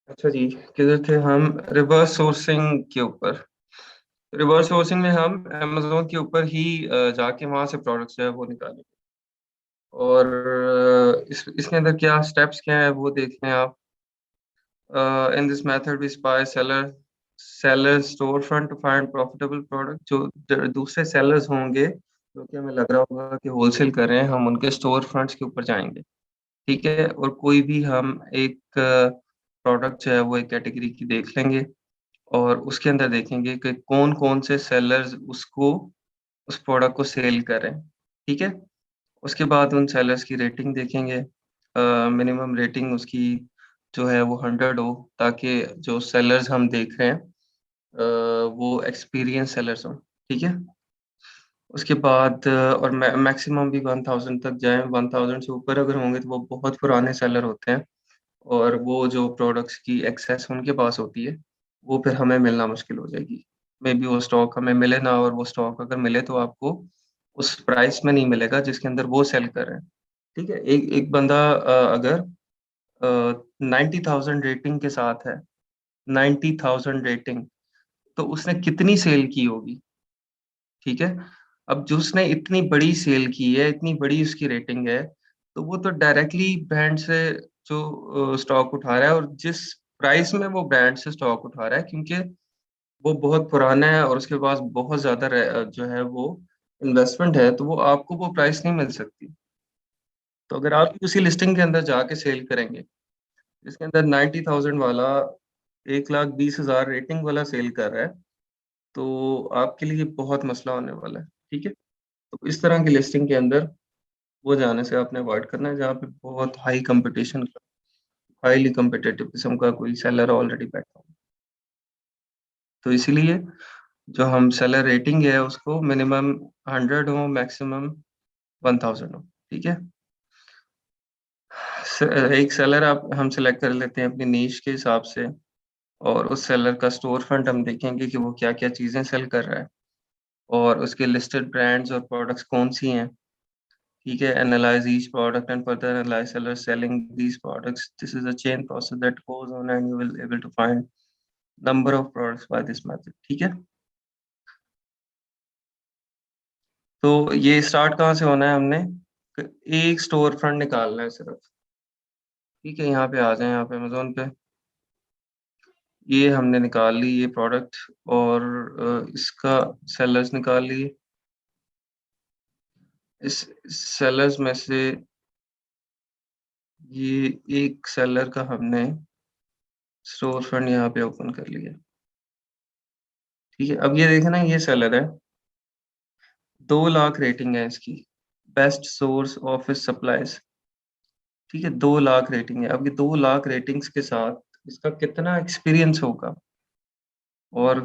अच्छा जी, किधर थे हम? रिवर्स सोर्सिंग के ऊपर। रिवर्स सोर्सिंग में हम अमेजोन के ऊपर ही जाके वहां से प्रोडक्ट्स जो है वो निकालेंगे। और इसके अंदर क्या स्टेप्स क्या है वो देख लें आप। In this method we spy seller storefront to find profitable product. जो दूसरे सेलर्स होंगे जो कि हमें लग रहा होगा कि होलसेल कर रहे हैं, हम उनके स्टोर फ्रंट्स के ऊपर जाएंगे। ठीक है, और कोई भी हम एक प्रोडक्ट जो है वो एक कैटेगरी की देख लेंगे और उसके अंदर देखेंगे कि कौन कौन से सेलर्स उसको उस प्रोडक्ट को सेल कर रहे हैं। ठीक है, उसके बाद उन सेलर्स की रेटिंग देखेंगे। मिनिमम रेटिंग उसकी जो है वो 100 हो, ताकि जो सेलर्स हम देख रहे हैं वो एक्सपीरियंस सेलर्स हों। ठीक है, उसके बाद और मैक्सिमम भी 1000 तक जाए। 1000 से ऊपर अगर होंगे तो वो बहुत पुराने सेलर होते हैं और वो जो प्रोडक्ट्स की एक्सेस उनके पास होती है वो फिर हमें मिलना मुश्किल हो जाएगी। मे बी वो स्टॉक हमें मिले ना, और वो स्टॉक अगर मिले तो आपको उस प्राइस में नहीं मिलेगा जिसके अंदर वो सेल कर रहे हैं। ठीक है, एक एक बंदा अगर 90,000 रेटिंग के साथ है, 90,000 रेटिंग, तो उसने कितनी सेल की होगी? ठीक है, अब जो उसने इतनी बड़ी सेल की है, इतनी बड़ी उसकी रेटिंग है, तो वो तो डायरेक्टली ब्रांड से जो स्टॉक उठा रहा है, और जिस प्राइस में वो ब्रांड से स्टॉक उठा रहा है, क्योंकि वो बहुत पुराना है और उसके पास बहुत ज्यादा जो है वो इन्वेस्टमेंट है, तो वो आपको वो प्राइस नहीं मिल सकती। तो अगर आप उसी लिस्टिंग के अंदर जाके सेल करेंगे जिसके अंदर 90,000 वाला 1,20,000 रेटिंग वाला सेल कर रहा है, तो आपके लिए बहुत मसला होने वाला है। ठीक है, तो इस तरह की लिस्टिंग के अंदर वो जाने से आपने अवॉइड करना है जहाँ पे बहुत हाई कंपटीशन, हाईली कम्पिटेटिव किस्म का कोई सेलर ऑलरेडी बैठा हो। तो इसीलिए जो हम सेलर रेटिंग है उसको मिनिमम 100 हो, मैक्सिमम 1000 हो। ठीक है। एक सेलर आप हम सिलेक्ट कर लेते हैं अपनी नीश के हिसाब से, और उस सेलर का स्टोर फ्रंट हम देखेंगे कि वो क्या क्या चीज़ें सेल कर रहा है, और उसके लिस्टेड ब्रांड्स और प्रोडक्ट्स कौन सी हैं। ठीक है। Analyse each product and further analyse seller selling these products, this is a chain process that goes on and you will able to find number of products by this method. ठीक है। तो ये start कहाँ से होना है, हमने एक स्टोर फ्रंट निकालना है सिर्फ। ठीक है। यहाँ पे आ जाए, यहाँ पे अमेजोन पे ये हमने निकाल ली ये प्रोडक्ट, और इसका सेलर्स निकाल लिए। इस सेलर्स में से ये एक सेलर का हमने स्टोर फ्रंट यहाँ पे ओपन कर लिया। ठीक है। अब ये देखना, ये सेलर है, 2 लाख रेटिंग है इसकी, बेस्ट सोर्स ऑफिस सप्लाईज। ठीक है। 2 लाख रेटिंग है। अब ये 2 लाख रेटिंग्स के साथ इसका कितना एक्सपीरियंस होगा, और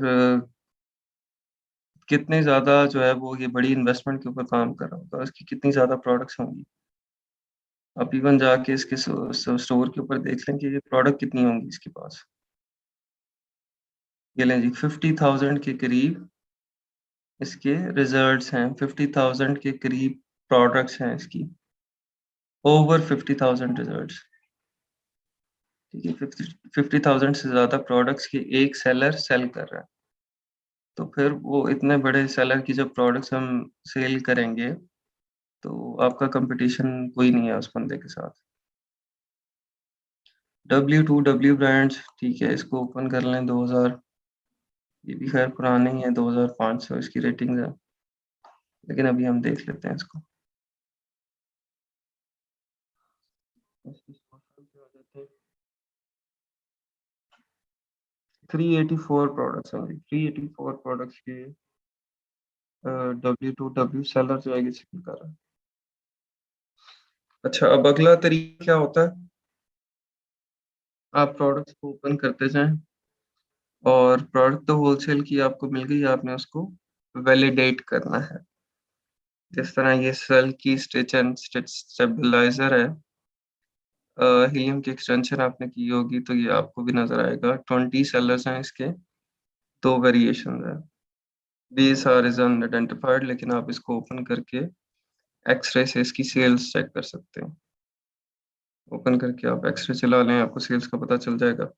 कितने ज्यादा जो है वो ये बड़ी इन्वेस्टमेंट के ऊपर काम कर रहा होगा, उसकी कितनी ज्यादा प्रोडक्ट्स होंगी। आप इवन जाके इसके स्टोर के ऊपर देख लें कि ये प्रोडक्ट कितनी होंगी इसके पास। ये लें जी, 50,000 के करीब इसके रिजल्ट्स हैं, 50,000 के करीब प्रोडक्ट्स हैं इसकी, ओवर 50,000 रिजल्ट्स। ठीक है। 50,000 से ज्यादा प्रोडक्ट्स के एक सेलर सेल कर रहा है। तो फिर वो इतने बड़े सेलर की जब प्रोडक्ट्स हम सेल करेंगे, तो आपका कंपटीशन कोई नहीं है उस बंदे के साथ। W2W ब्रांड्स, ठीक है, इसको ओपन कर लें। 2000, ये भी खैर पुराने ही है, 2500 इसकी रेटिंग है, लेकिन अभी हम देख लेते हैं इसको। 384 प्रोडक्ट्स हैं, 384 प्रोडक्ट्स के W2W सेलर जो है ये सेल कर रहा है। अच्छा, अब अगला तरीका क्या होता है, आप प्रोडक्ट्स को ओपन करते जाएं, और प्रोडक्ट तो होलसेल की आपको मिल गई, आपने उसको वैलिडेट करना है। जिस तरह ये सेल की स्टिच एंड स्टेबलाइजर है, हीलियम की एक्सटेंशन आपने की होगी तो ये आपको भी नजर आएगा। 20 सेलर्स हैं इसके, 2 वेरिएशन है। दीज आर इज अनआइडेंटिफाइड, लेकिन आप इसको ओपन करके एक्सरे से इसकी सेल्स चेक कर सकते हैं। ओपन करके आप एक्सरे चला लें, आपको सेल्स का पता चल जाएगा।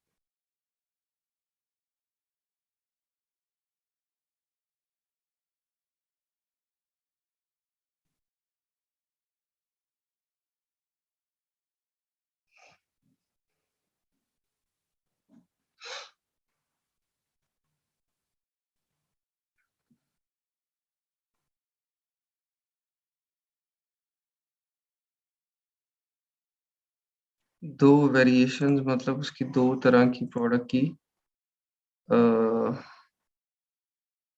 दो वेरिएशंस मतलब उसकी दो तरह की प्रोडक्ट की अ,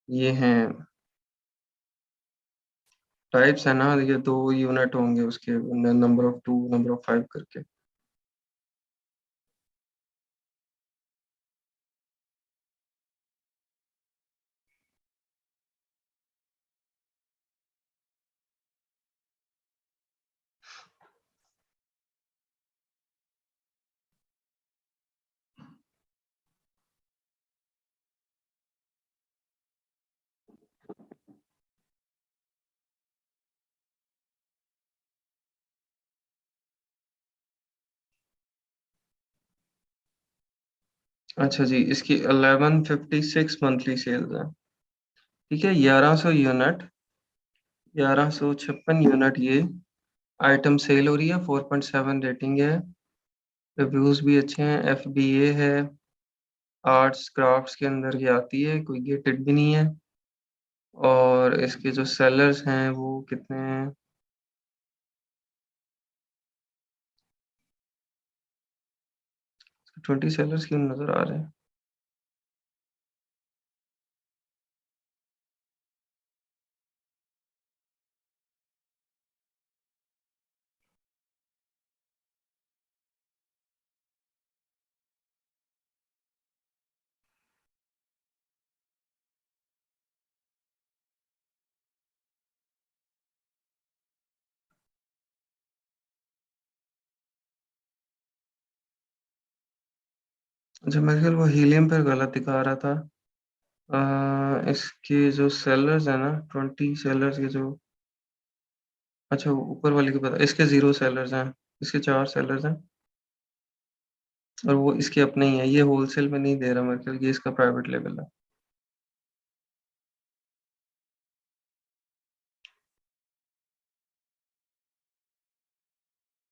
ये हैं टाइप्स है ना, ये 2 यूनिट होंगे उसके, नंबर ऑफ 2, नंबर ऑफ 5 करके। अच्छा जी, इसकी 1156 मंथली सेल्स है। ठीक है। 1100 यूनिट, 1156 यूनिट ये आइटम सेल हो रही है। 4.7 रेटिंग है, रिव्यूज भी अच्छे हैं, FBA है, आर्ट्स क्राफ्ट्स के अंदर ये आती है, कोई गेटेड भी नहीं है। और इसके जो सेलर्स हैं वो कितने हैं, 20 सेलर्स क्यों नजर आ रहे हैं। अच्छा, मेरे ख्याल वो हीलियम पे गलत दिखा रहा था। इसके जो सेलर्स है ना, 20 सेलर्स के जो, अच्छा ऊपर वाले के पता, इसके 0 सेलर्स हैं, इसके 4 सेलर्स हैं, और वो इसके अपने ही है, ये होलसेल में नहीं दे रहा मेरे ख्याल, ये इसका प्राइवेट लेवल है।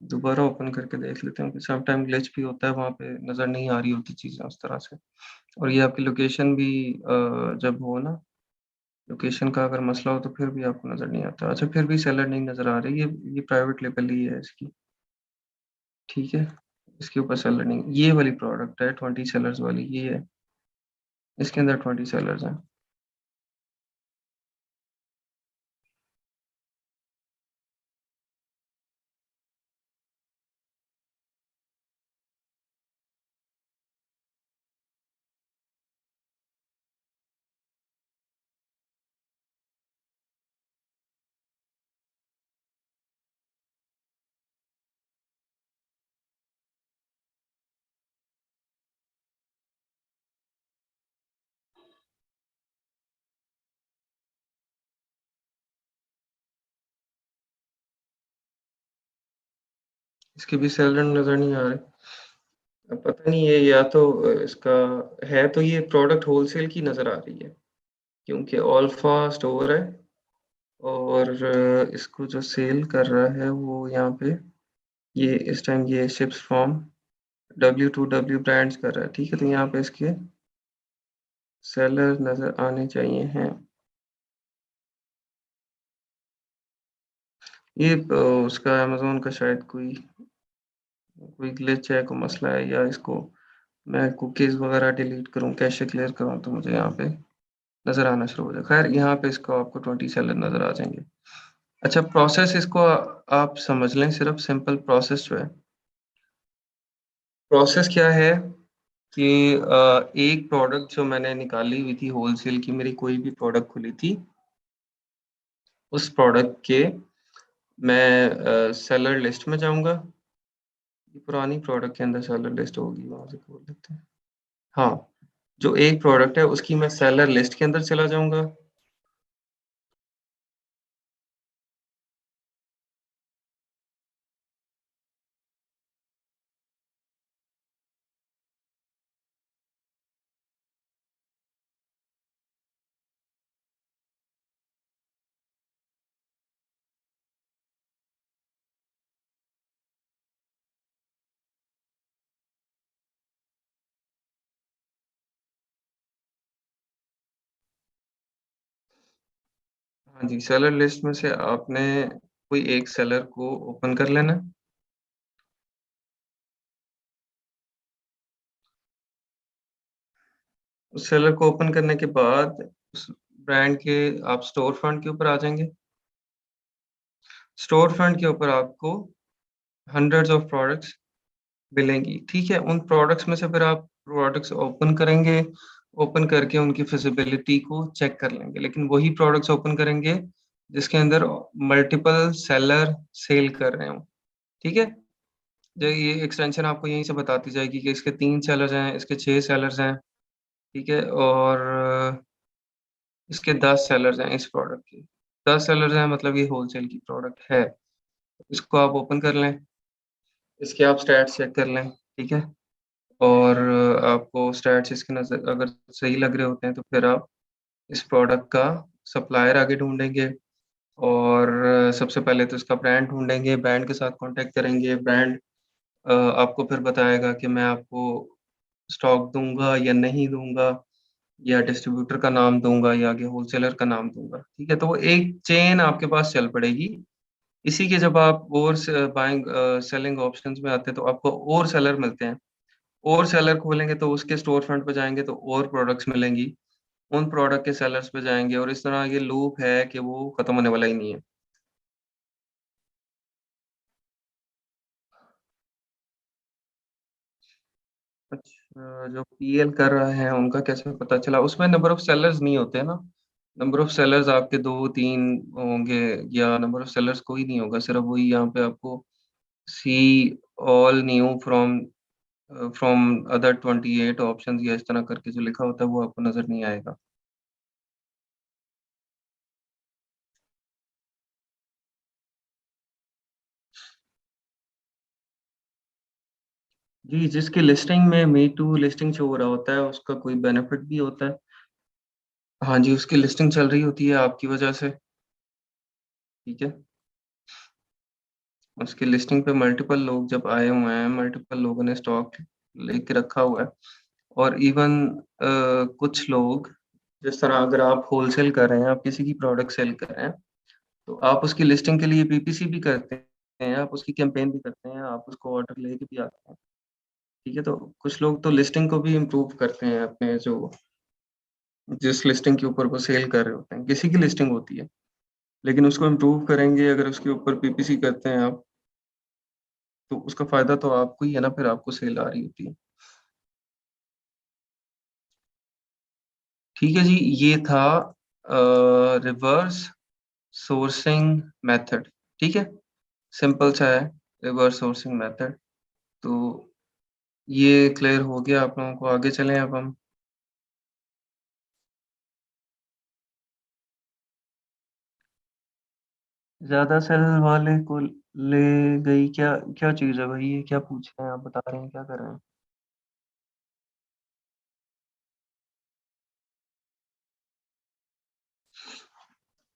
दोबारा ओपन करके देख लेते हैं, सम टाइम ग्लिच भी होता है, वहाँ पे नज़र नहीं आ रही होती चीज़ें उस तरह से। और ये आपकी लोकेशन भी जब हो ना, लोकेशन का अगर मसला हो तो फिर भी आपको नज़र नहीं आता। अच्छा, फिर भी सेलर नहीं नज़र आ रही, ये प्राइवेट लेवल ही है इसकी, ठीक है। इसके ऊपर सेलर नहीं, ये वाली प्रोडक्ट है 20 सेलर्स वाली, ये है, इसके अंदर 20 सेलर्स हैं। इसके भी सेलर नज़र नहीं आ रहे। अब पता नहीं है, या तो इसका है, तो ये प्रोडक्ट होलसेल की नज़र आ रही है, क्योंकि अल्फा स्टोर है, और इसको जो सेल कर रहा है वो यहाँ पे, ये इस टाइम ये शिप्स फ्रॉम W2W ब्रांड्स कर रहा है, ठीक है। तो यहाँ पे इसके सेलर नज़र आने चाहिए हैं। ये उसका अमेज़न का शायद कोई कोई ग्लिच है, कोई मसला है, या इसको मैं कुकीज़ वगैरह डिलीट करूँ, कैशे क्लियर करूँ, तो मुझे यहाँ पे नज़र आना शुरू हो जाए। खैर, यहाँ पे इसको आपको 20 सेलर नज़र आ जाएँगे। अच्छा, प्रोसेस इसको आप समझ लें, सिर्फ़ सिंपल प्रोसेस जो है, प्रोसेस क्या है कि एक प्रोडक्ट जो मैंने निकाली हुई थी होलसेल की, मेरी कोई भी प्रोडक्ट खुली थी, उस प्रोडक्ट के मैं सेलर लिस्ट में जाऊँगा। ये पुरानी प्रोडक्ट के अंदर सेलर लिस्ट होगी, वहाँ से खोल लेते हैं। हाँ, जो एक प्रोडक्ट है उसकी मैं सेलर लिस्ट के अंदर चला जाऊँगा। हाँ जी, सेलर लिस्ट में से आपने कोई एक सेलर को ओपन कर लेना है। उस सेलर को ओपन करने के बाद उस ब्रांड के आप स्टोर फ्रंट के ऊपर आ जाएँगे। स्टोर फ्रंट के ऊपर आपको हंड्रेड्स ऑफ प्रोडक्ट्स मिलेंगी, ठीक है? उन प्रोडक्ट्स में से फिर आप प्रोडक्ट्स ओपन करेंगे, ओपन करके उनकी फिज़िबिलिटी को चेक कर लेंगे। लेकिन वही प्रोडक्ट्स ओपन करेंगे जिसके अंदर मल्टीपल सेलर सेल कर रहे हों, ठीक है? जो ये एक्सटेंशन आपको यहीं से बताती जाएगी कि इसके 3 सेलर्स हैं, इसके 6 सेलर्स हैं, ठीक है? और इसके 10 सेलर्स हैं इस प्रोडक्ट के। 10 सेलर्स हैं, मतलब ये होलसेल की प्रोडक्ट है। इसको आप ओपन कर लें, इसके आप स्टैट्स चेक कर लें, ठीक है? और आपको स्टैट्स इसके नज़र अगर सही लग रहे होते हैं, तो फिर आप इस प्रोडक्ट का सप्लायर आगे ढूँढेंगे, और सबसे पहले तो इसका ब्रांड ढूँढेंगे, ब्रांड के साथ कॉन्टैक्ट करेंगे। ब्रांड आपको फिर बताएगा कि मैं आपको स्टॉक दूँगा या नहीं दूँगा, या डिस्ट्रीब्यूटर का नाम दूँगा, या आगे होलसेलर का नाम दूँगा, ठीक है? तो वो एक चेन आपके पास चल पड़ेगी। इसी के जब आप और सेलिंग ऑप्शंस में आते हैं, तो आपको और सेलर मिलते हैं। और सेलर खोलेंगे तो उसके स्टोर फ्रंट पे जाएँगे तो और प्रोडक्ट्स मिलेंगी। उन प्रोडक्ट के सेलर्स पे जाएँगे, और इस तरह ये लूप है कि वो खत्म होने वाला ही नहीं है। अच्छा, जो पीएल कर रहा है उनका कैसे पता चला? उसमें नंबर ऑफ सेलर्स नहीं होते ना। नंबर ऑफ सेलर्स आपके 2-3 होंगे, या नंबर ऑफ सेलर्स कोई नहीं होगा। सिर्फ वही यहाँ पे आपको see all new from from other 28 options या इस तरह करके जो लिखा होता है वो आपको नजर नहीं आएगा। जी, जिसकी लिस्टिंग में मी टू लिस्टिंग शो हो रहा होता है उसका कोई बेनिफिट भी होता है। हाँ जी, उसकी लिस्टिंग चल रही होती है आपकी वजह से। ठीक है, उसकी लिस्टिंग पे मल्टीपल लोग जब आए हुए हैं, मल्टीपल लोगों ने स्टॉक लेके रखा हुआ है। और इवन कुछ लोग, जिस तरह अगर आप होलसेल कर रहे हैं, आप किसी की प्रोडक्ट सेल कर रहे हैं, तो आप उसकी लिस्टिंग के लिए पीपीसी भी करते हैं, आप उसकी कैंपेन भी करते हैं, आप उसको ऑर्डर लेके भी आते हैं। ठीक है, तो कुछ लोग तो लिस्टिंग को भी इम्प्रूव करते हैं अपने जो जिस लिस्टिंग के ऊपर वो सेल कर रहे होते हैं, किसी की लिस्टिंग होती है, लेकिन उसको इम्प्रूव करेंगे अगर उसके ऊपर पीपीसी करते हैं आप, तो उसका फायदा तो आपको ही है ना, फिर आपको सेल आ रही होती है। ठीक है जी, ये था रिवर्स सोर्सिंग मेथड। ठीक है, सिंपल सा है रिवर्स सोर्सिंग मेथड। तो ये क्लियर हो गया आप लोगों को, आगे चलें अब हम। ज्यादा सेल वाले को ले गई, क्या क्या चीज है भाई, ये क्या पूछ रहे हैं आप, बता रहे हैं क्या कर रहे हैं?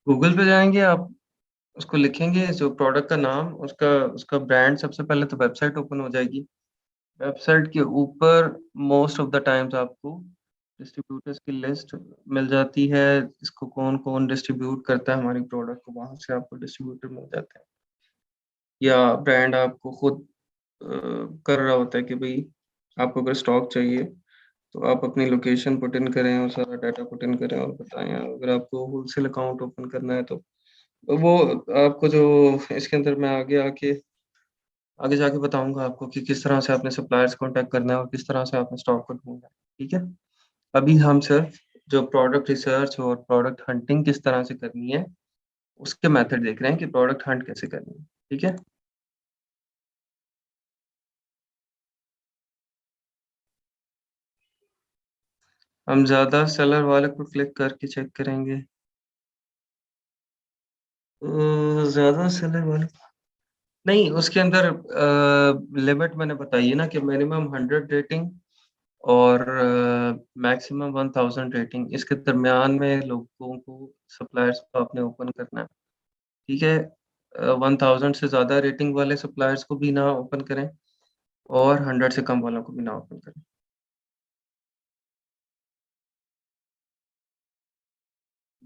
गूगल पे जाएंगे आप, उसको लिखेंगे जो प्रोडक्ट का नाम, उसका उसका ब्रांड, सबसे पहले तो वेबसाइट ओपन हो जाएगी। वेबसाइट के ऊपर मोस्ट ऑफ द टाइम्स आपको डिस्ट्रीब्यूटर्स की लिस्ट मिल जाती है, इसको कौन कौन डिस्ट्रीब्यूट करता है हमारी प्रोडक्ट को, वहां से आपको डिस्ट्रीब्यूटर मिल जाते हैं। या ब्रांड आपको खुद कर रहा होता है कि भाई आपको अगर स्टॉक चाहिए तो आप अपनी लोकेशन पुट इन करें और सारा डाटा पुट इन करें और बताएं। अगर आपको होलसेल अकाउंट ओपन करना है तो वो आपको जो इसके अंदर मैं आगे जाके बताऊंगा आपको कि किस तरह से आपने सप्लायर्स कांटेक्ट करना है और किस तरह से आपने स्टॉक को ढूंढना है। ठीक है, अभी हम सिर्फ जो प्रोडक्ट रिसर्च और प्रोडक्ट हंटिंग किस तरह से करनी है उसके मेथड देख रहे हैं कि प्रोडक्ट हंट कैसे करनी है। ठीक है, हम ज्यादा सेलर वाले को क्लिक करके चेक करेंगे। ज्यादा सेलर वाले नहीं, उसके अंदर लिमिट मैंने बताई है ना कि मिनिमम 100 रेटिंग और मैक्सिमम 1000 रेटिंग, इसके दरमियान में लोगों को सप्लायर्स को आपने ओपन करना है। ठीक है, 1000 से ज़्यादा रेटिंग वाले सप्लायर्स को भी ना ओपन करें और 100 से कम वालों को भी ना ओपन करें।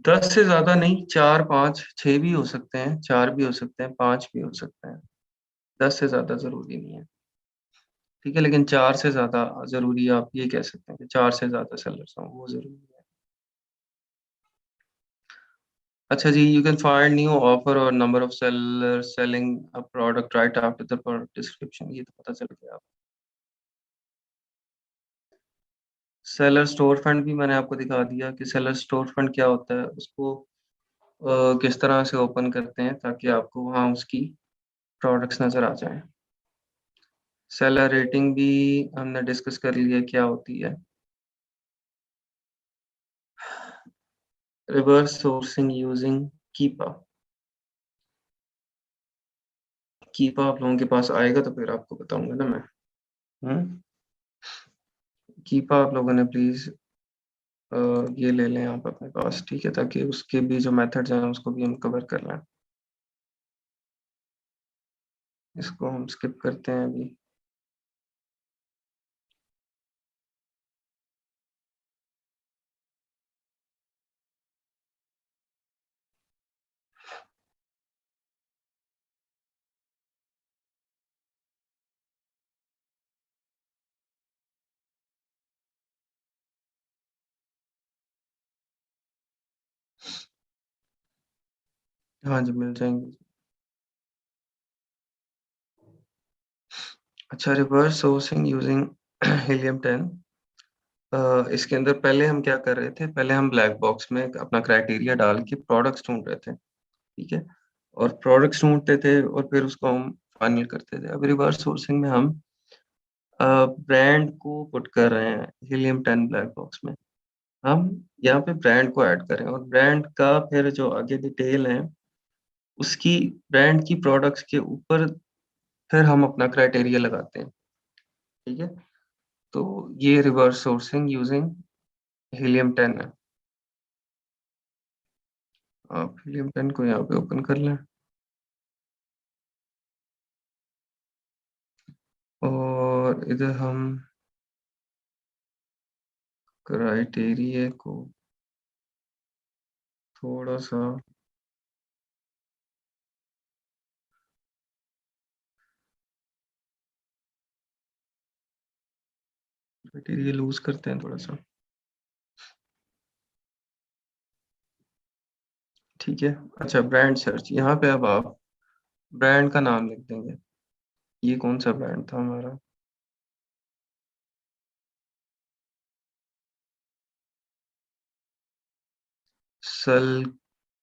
10 से ज़्यादा नहीं, 4 5 6 भी हो सकते हैं, 4 भी हो सकते हैं, 5 भी हो सकते हैं। 10 से ज़्यादा ज़रूरी नहीं है। ठीक है, लेकिन 4 से ज़्यादा ज़रूरी, आप ये कह सकते हैं कि 4 से ज़्यादा सेलर्स हों, वो ज़रूरी है। अच्छा जी, you can find new offer or number of sellers selling a product right after the product description, ये तो पता चल गया आप। सेलर स्टोर फंड भी मैंने आपको दिखा दिया कि सेलर स्टोर फंड क्या होता है, उसको किस तरह से ओपन करते हैं ताकि आपको वहाँ उसकी प्रोडक्ट्स नज़र आ जाएं। सेलर रेटिंग भी हमने डिस्कस कर लिया क्या होती है। रिवर्स सोर्सिंग यूजिंग कीपा, कीपा आप लोगों के पास आएगा तो फिर आपको बताऊंगा ना मैं। हम्म, कीपा आप लोगों ने प्लीज ये ले लें आप अपने पास। ठीक है, ताकि उसके भी जो मेथड्स हैं उसको भी हम कवर कर लें। इसको हम स्किप करते हैं अभी। हाँ जी, मिल जाएंगे। अच्छा, रिवर्स सोर्सिंग यूजिंग हीलियम 10। इसके अंदर पहले हम क्या कर रहे थे, पहले हम ब्लैक बॉक्स में अपना क्राइटेरिया डाल के प्रोडक्ट्स ढूंढ रहे थे। ठीक है, और प्रोडक्ट्स ढूंढते थे और फिर उसको हम फाइनल करते थे। अब रिवर्स सोर्सिंग में हम ब्रांड को पुट कर रहे हैं हीलियम 10 ब्लैक बॉक्स में। हम यहाँ पे ब्रांड को ऐड करें और ब्रांड का फिर जो आगे डिटेल है उसकी ब्रांड की प्रोडक्ट्स के ऊपर फिर हम अपना क्राइटेरिया लगाते हैं। ठीक है, तो ये रिवर्स सोर्सिंग यूजिंग हीलियम 10 है। आप हीलियम 10 को यहाँ पे ओपन कर लें और इधर हम क्राइटेरिया को थोड़ा सा क्राइटेरिया लूज करते हैं थोड़ा सा। ठीक है, अच्छा ब्रांड सर्च, यहाँ पे अब आप ब्रांड का नाम लिख देंगे। ये कौन सा ब्रांड था हमारा? सल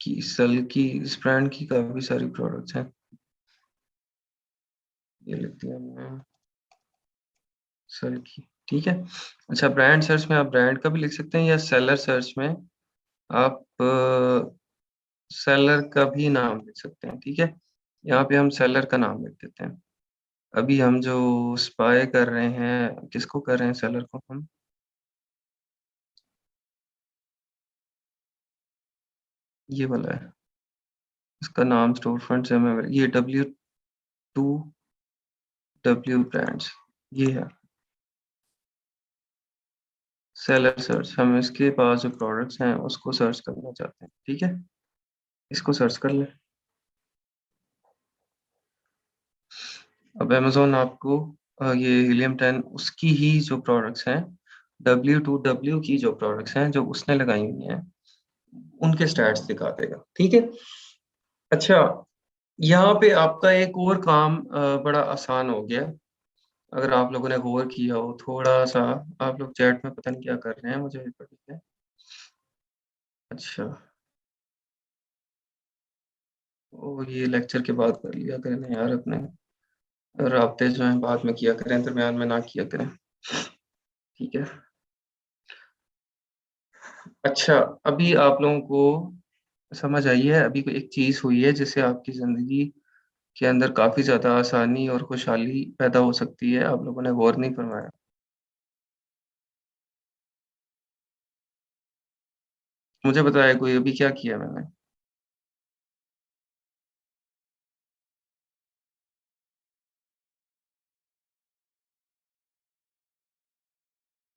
सल की इस ब्रांड की काफी सारी प्रोडक्ट्स हैं। ये लिख दिया हमने सल की। ठीक है, अच्छा ब्रांड सर्च में आप ब्रांड का भी लिख सकते हैं या सेलर सर्च में आप सेलर का भी नाम लिख सकते हैं। ठीक है, यहाँ पे हम सेलर का नाम लिख देते हैं। अभी हम जो स्पाई कर रहे हैं, किसको कर रहे हैं? सेलर को हम ये वाला है, इसका नाम स्टोर फ्रंट से हमें ये W2W ब्रांड्स, ये है सेलर सर्च। हम इसके पास जो प्रोडक्ट्स हैं उसको सर्च करना चाहते हैं। ठीक है, इसको सर्च कर लें। अब अमेजोन आपको ये हीलियम 10 उसकी ही जो प्रोडक्ट्स हैं, W2W की जो प्रोडक्ट्स हैं जो उसने लगाई हुई हैं उनके स्टैट्स दिखा देगा। ठीक है, अच्छा यहाँ पे आपका एक और काम बड़ा आसान हो गया। अगर आप लोगों ने गौर किया हो थोड़ा सा, आप लोग चैट में पता नहीं क्या कर रहे हैं, मुझे भी पता है। अच्छा, और ये लेक्चर के बाद कर लिया करें ना यार, अपने राब्ते जो हैं बाद में किया करें, दरमियान में ना किया करें। ठीक है, अच्छा अभी आप लोगों को समझ आई है, अभी कोई एक चीज हुई है जिससे आपकी जिंदगी के अंदर काफी ज्यादा आसानी और खुशहाली पैदा हो सकती है, आप लोगों ने गौर नहीं फरमाया। मुझे बताया कोई, अभी क्या किया मैंने?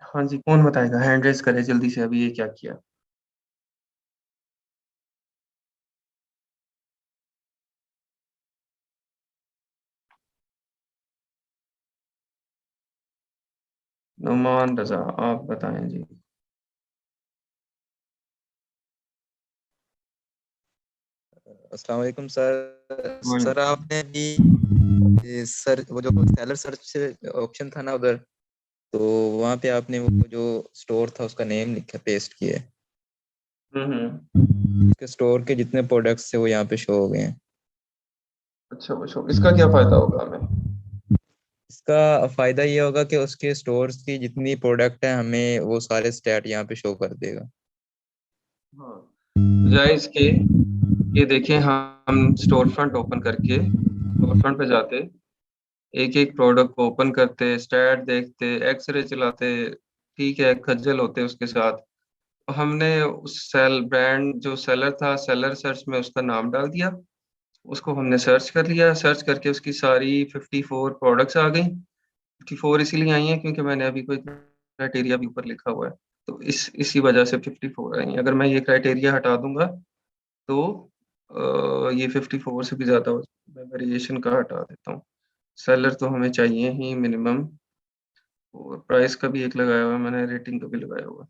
हाँ जी, कौन बताएगा? हैंड रेस करे जल्दी से, अभी ये क्या किया? नुमान रजा, आप बताएं जी। अस्सलाम वालेकुम सर। बोलो। सर आपने अभी सर वो जो सेलर सर्च ऑप्शन था ना उधर, तो वहाँ पे आपने वो जो स्टोर था उसका नेम लिखा पेस्ट किया है। उसके स्टोर के जितने प्रोडक्ट्स थे वो यहाँ पे शो हो गए हैं। अच्छा अच्छा, इसका क्या फायदा होगा हमें? इसका फायदा ये होगा कि उसके स्टोर्स की जितनी प्रोडक्ट है हमें वो सारे स्टैट यहाँ पे शो कर देगा। हाँ, बजाय इसके ये देखें, हम स्टोर फ्रंट ओपन करके स्टोर फ्रंट पे जाते, एक एक प्रोडक्ट को ओपन करते, स्टैट देखते, एक्सरे चलाते, ठीक है, खज्जल होते उसके साथ। हमने उस सेल ब्रांड जो सेलर था, सेलर सर्च में उसका नाम डाल दिया, उसको हमने सर्च कर लिया, सर्च करके उसकी सारी 54 प्रोडक्ट्स आ गई। 54 इसीलिए आई हैं क्योंकि मैंने अभी कोई क्राइटेरिया भी ऊपर लिखा हुआ है, तो इसी वजह से 54 आई हैं। अगर मैं ये क्राइटेरिया हटा दूंगा तो ये 54 से भी ज्यादा हो जाएगा। मैं वेरिएशन का हटा देता हूँ। सेलर तो हमें चाहिए ही मिनिमम, और प्राइस का भी एक लगाया हुआ है मैंने, रेटिंग का भी लगाया हुआ है।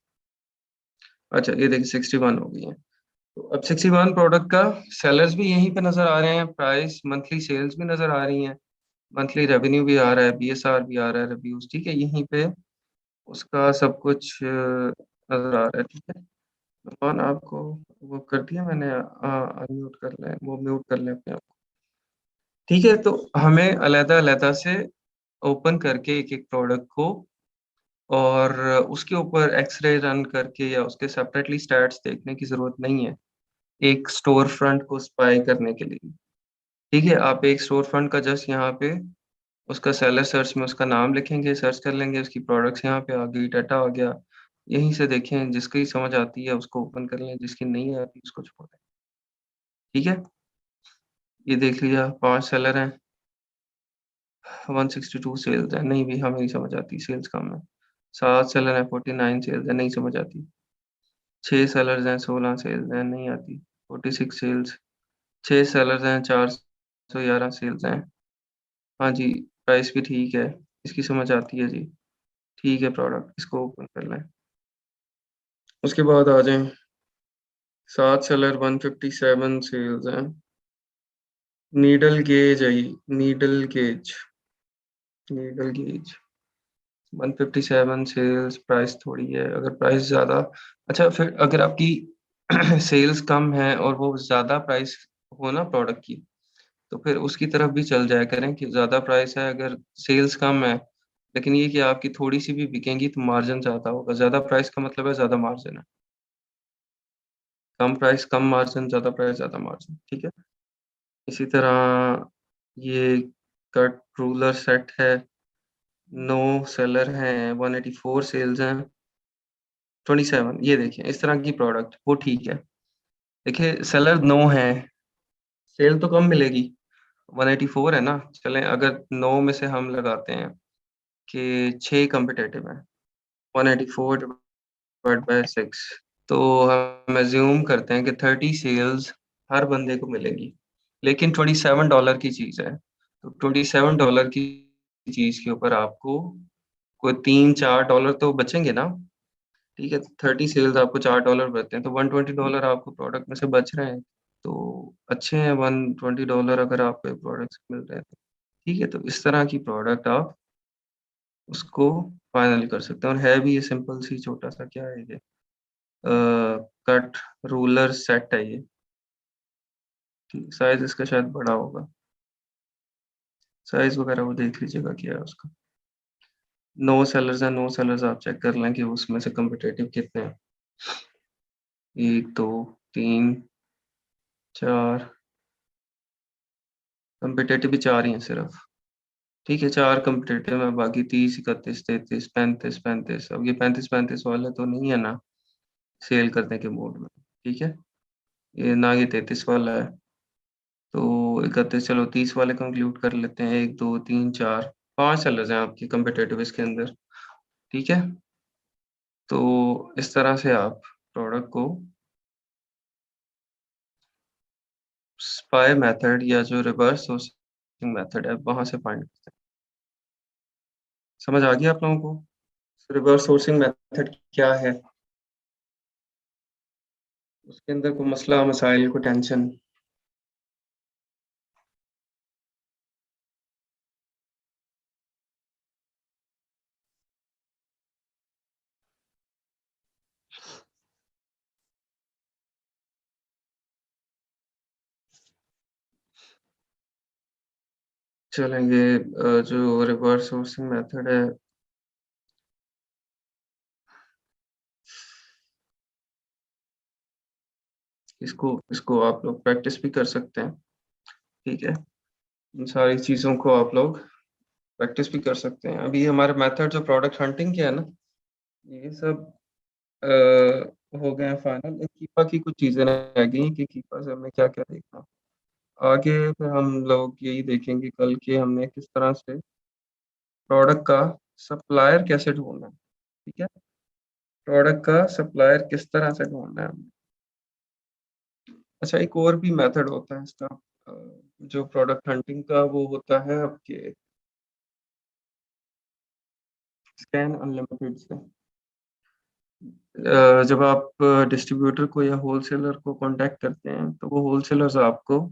अच्छा ये देखिए 61 हो गई है। तो अब 61 प्रोडक्ट का सेलर्स भी यहीं पे नजर आ रहे हैं, प्राइस मंथली सेल्स भी नजर आ रही हैं, मंथली रेवेन्यू भी आ रहा है, BSR भी आ रहा है, रिव्यूज, ठीक है, यहीं पे उसका सब कुछ नजर आ रहा है। ठीक है, नुमान आपको वो कर दिया मैंने, अनम्यूट कर लें, वो म्यूट कर लें अपने आप को। ठीक है, तो हमें अलग अलग से ओपन करके एक एक प्रोडक्ट को और उसके ऊपर एक्सरे रन करके या उसके सेपरेटली स्टैट्स देखने की जरूरत नहीं है एक स्टोर फ्रंट को स्पाई करने के लिए। ठीक है, आप एक स्टोर फ्रंट का जस्ट यहाँ पे उसका सेलर सर्च में उसका नाम लिखेंगे, सर्च कर लेंगे, उसकी प्रोडक्ट्स यहाँ पे आ गई, डाटा आ गया। यहीं से देखें, जिसकी समझ आती है उसको ओपन कर लें, जिसकी नहीं आती उसको छोड़ दें। ठीक है, ये देख लिया 5 सेलर हैं, 162 सेल्स है, नहीं भी हमें नहीं समझ आती, सेल्स कम है। 7 सेलर हैं, 49 सेल्स है, नहीं समझ आती। 6 सेलर्स हैं, 16 सेल्स हैं, नहीं आती। 46 सेल्स। 6 सेलर्स हैं, 411 सेल्स हैं। हाँ जी, प्राइस भी ठीक है, इसकी समझ आती है जी। ठीक है प्रोडक्ट, इसको ओपन कर लें। उसके बाद आ जाएं, 7 सेलर 157 सेल्स हैं। Needle gauge I, needle gauge, needle gauge 157 sales, price थोड़ी है। अगर प्राइस ज़्यादा, अच्छा फिर अगर आपकी सेल्स कम है और वो ज़्यादा प्राइस हो ना प्रोडक्ट की, तो फिर उसकी तरफ भी चल जाया करें कि ज़्यादा प्राइस है, अगर सेल्स कम है, लेकिन ये कि आपकी थोड़ी-सी भी बिकेंगी तो मार्जिन ज़्यादा होगा। ज़्यादा प्राइस का मतलब है ज़्यादा मार्जिन है। कम प्राइस कम मार्जिन, ज़्यादा प्राइस ज़्यादा मार्जिन, ठीक है? इसी तरह ये कट रूलर सेट है, 9 सेलर हैं, 184 सेल्स हैं, 27 ये देखिए इस तरह की प्रोडक्ट वो ठीक है। देखिए सेलर 9 हैं, सेल तो कम मिलेगी, 184 है ना, चलें अगर 9 में से हम लगाते हैं कि 6 कॉम्पिटिटिव हैं, 184 डिवाइड बाय 6, तो हम अज्यूम करते हैं कि 30 सेल्स हर बंदे को मिलेगी, लेकिन $27 की चीज़ है, तो $27 की चीज़ के ऊपर आपको कोई $3-4 तो बचेंगे ना? ठीक है, 30 सेल्स आपको $4 बचते हैं, तो $120 आपको प्रोडक्ट में से बच रहे हैं, तो अच्छे हैं $120 अगर आपको प्रोडक्ट्स मिल रहे हैं तो। ठीक है, तो इस तरह की प्रोडक्ट आप उसको फाइनल कर सकते हैं और है भी ये सिंपल सी छोटा-सा क्या है ये कट रूलर सेट है ये, ठीक साइज़ इसका शायद बड़ा होगा, साइज़ वगैरह वो देख लीजिएगा क्या है उसका। 9 सेलर्स हैं, 9 सेलर्स आप चेक कर लें कि उसमें से कॉम्पिटिटिव कितने हैं। 1, 2, 3, 4 कॉम्पिटिटिव भी 4 ही हैं सिर्फ। ठीक है, 4 कॉम्पिटिटिव हैं, बाकी 30, 31, 33, 35, 35। अब ये 35-35 वाले तो नहीं है ना सेल करने के मूड में, ठीक है? ये ना ये 33 वाला है, तो 31 चलो 30 वाले कंक्लूड कर लेते हैं। 1, 2, 3, 4, 5 सेलर्स हैं आपके कॉम्पिटिटिव इसके अंदर, ठीक है? तो इस तरह से आप प्रोडक्ट को स्पाई मेथड या जो रिवर्स सोर्सिंग मेथड है वहाँ से फाइंड करते हैं। समझ आ गया आप लोगों को? रिवर्स सोर्सिंग मेथड क्या है? उसके अंदर कोई मसला मसाइल कोई टेंशन? चलेंगे जो रिवर्स सोर्सिंग मेथड है इसको इसको आप लोग प्रैक्टिस भी कर सकते हैं, ठीक है? इन सारी चीज़ों को आप लोग प्रैक्टिस भी कर सकते हैं। अभी हमारे मेथड जो प्रोडक्ट हंटिंग के है ना, ये सब हो गए हैं फाइनल। एक कीपा की कुछ चीज़ें रह गई हैं कि कीपा से हमें क्या-क्या देखना। आगे फिर हम लोग यही देखेंगे कल कि हमने किस तरह से प्रोडक्ट का सप्लायर कैसे ढूँढना है, ठीक है? प्रोडक्ट का सप्लायर किस तरह से ढूँढना है हमें। अच्छा एक और भी मेथड होता है इसका जो प्रोडक्ट हंटिंग का वो होता है आपके स्कैन अनलिमिटेड से। जब आप डिस्ट्रीब्यूटर को या होलसेलर को कॉन्टैक्ट करते हैं, तो वो होलसेलर्स आपको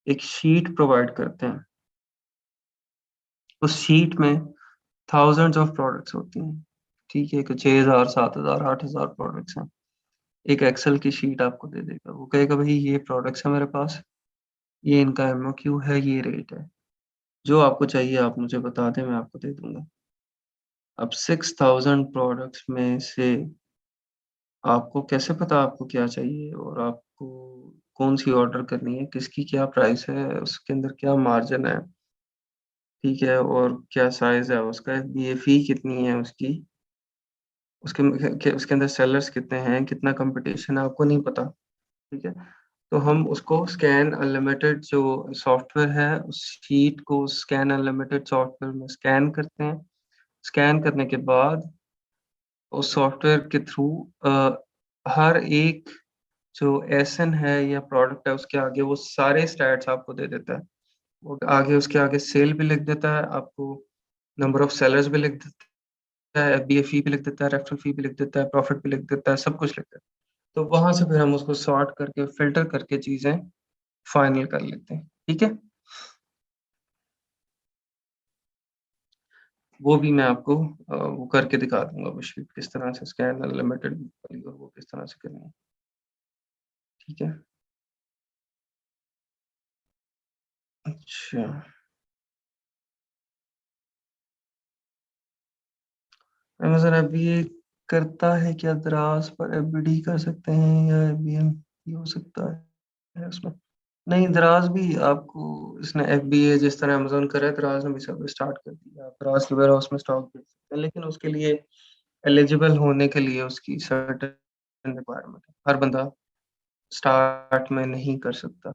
एक शीट प्रोवाइड करते हैं। उस शीट में थाउज़ेंड्स ऑफ प्रोडक्ट्स होती हैं, ठीक है? कि 6000, 7000, 8000 प्रोडक्ट्स हैं। एक एक्सेल की शीट आपको दे देगा। वो कहेगा भई ये प्रोडक्ट्स हैं मेरे पास, ये इनका एमओक्यू है, ये रेट है। जो आपको चाहिए आप मुझे बता दें, मैं आपको दे दूँगा। अब 6000 प्रोडक्ट्स में से आपको कैसे पता आपको क्या चाहिए और आपको कौन-सी ऑर्डर करनी है, किसकी क्या प्राइस है, उसके अंदर क्या मार्जिन है, ठीक है? और क्या साइज़ है उसका, ये फ़ी कितनी है उसकी, उसके अंदर सेलर्स कितने हैं, कितना कॉम्पिटिशन है, आपको नहीं पता, ठीक है? तो हम उसको स्कैन अनलिमिटेड जो सॉफ्टवेयर है, उस शीट को स्कैन अनलिमिटेड सॉफ्टवेयर में स्कैन करते हैं। स्कैन करने के बाद उस सॉफ्टवेयर के थ्रू हर एक जो एसएन है या प्रोडक्ट है, उसके आगे वो सारे स्टैट्स आपको दे देता है। वो आगे उसके आगे सेल भी लिख देता है, आपको नंबर ऑफ सेलर्स भी लिख देता है, एफबीए फी भी लिख देता है, रेफरल फी भी लिख देता है, प्रॉफिट भी लिख देता है, सब कुछ लिख देता है। तो वहाँ से फिर हम उसको सॉर्ट करके, फ़िल्टर करके चीज़ें फाइनल कर लेते हैं, ठीक है? वो भी मैं आपको वो करके दिखा दूँगा वो शीट किस तरह से स्कैन अनलिमिटेड वाली और वो किस तरह से करनी है, ठीक है? अच्छा, अमेज़न एफबीए करता है क्या द्रास पर एफबीडी कर सकते हैं या एफबीएम भी हो सकता है उसमें? नहीं, द्रास भी आपको इसने एफबीए जिस तरह अमेज़न कर रहा है, द्रास ने भी सब स्टार्ट कर दिया। आप द्रास के वेयरहाउस में स्टॉक बेच सकते हैं, लेकिन उसके लिए एलिजिबल होने के लिए उसकी सर्टेन रिक्वायरमेंट है। हर बंदा स्टार्ट में नहीं कर सकता।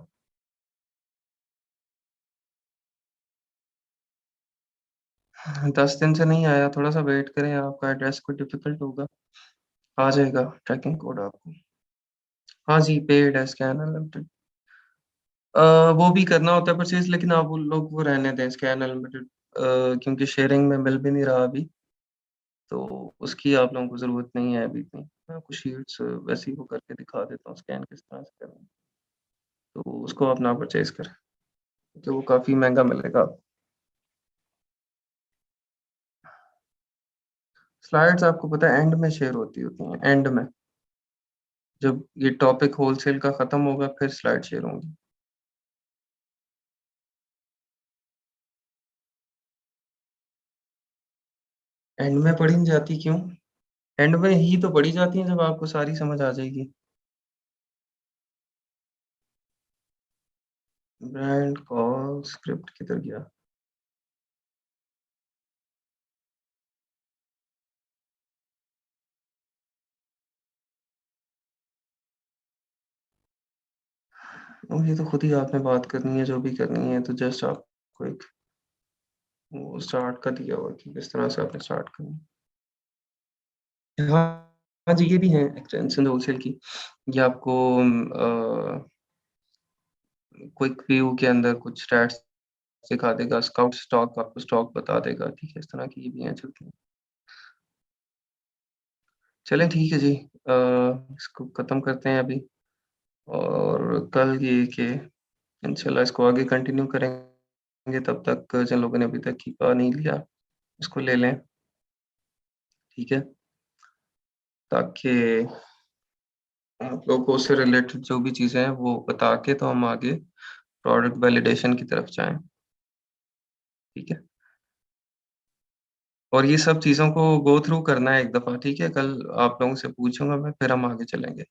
10 दिन से नहीं आया, थोड़ा-सा वेट करें, आपका एड्रेस कोई डिफ़िकल्ट होगा, आ जाएगा ट्रैकिंग कोड आपको। हाँ जी, पेड है स्कैन अनलिमिटेड। अ, वो भी करना होता है परचेज़, लेकिन आप वो लोग वो रहने दें स्कैन अनलिमिटेड, क्योंकि शेयरिंग में मिल भी नहीं रहा अभी, तो उसकी आप लोगों को ज़रूरत नहीं है अभी इतनी। मैं आपको शीट्स वैसे ही वो करके दिखा देता हूँ स्कैन किस तरह से करना है, तो उसको आप ना परचेज़ करें, क्योंकि वो काफ़ी महँगा मिलेगा आपको। स्लाइड्स आपको पता है एंड में शेयर होती हैं, एंड में। जब ये टॉपिक होलसेल का खत्म होगा फिर स्लाइड शेयर होंगी। एंड में पढ़ी नहीं जाती क्यों? एंड में ही तो पढ़ी जाती हैं जब आपको सारी समझ आ जाएगी। ब्रांड कॉल स्क्रिप्ट किधर गया? ये तो खुद ही आपने बात करनी है, जो भी करनी है, तो जस्ट आपको एक वो स्टार्ट का दिया हुआ है कि किस तरह से आपने स्टार्ट करना है। हाँ, हाँ जी, ये भी है एक्सटेंशन होलसेल की। ये आपको क्विक व्यू के अंदर कुछ स्टैट्स दिखा देगा, स्काउट स्टॉक आपको स्टॉक बता देगा, ठीक है? इस तरह की ये भी हैं चलती हैं। चलें ठीक है जी, इसको खत्म करते हैं अभी और कल ये कि इंशाल्लाह इसको आगे कंटिन्यू करेंगे, तब तक जिन लोगों ने अभी तक नहीं लिया, इसको ले लें, ठीक है? ताकि आप लोगों को उससे रिलेटेड जो भी चीज़ें हैं वो बता के तो हम आगे प्रोडक्ट वैलिडेशन की तरफ जाएँ, ठीक है? और ये सब चीज़ों को गो थ्रू करना है एक दफ़ा, ठीक है? कल आप लोगों से पूछूँगा मैं, फिर हम आगे चलेंगे।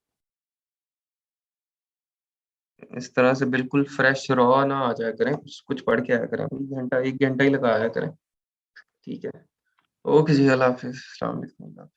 इस तरह से बिल्कुल फ्रेश रॉ ना आ जाया करें, कुछ कुछ पढ़ के आया करें, 1 घंटा ही लगाया करें, ठीक है? ओके जी, अल्लाह हाफ़िज़, अस्सलाम वालेकुम।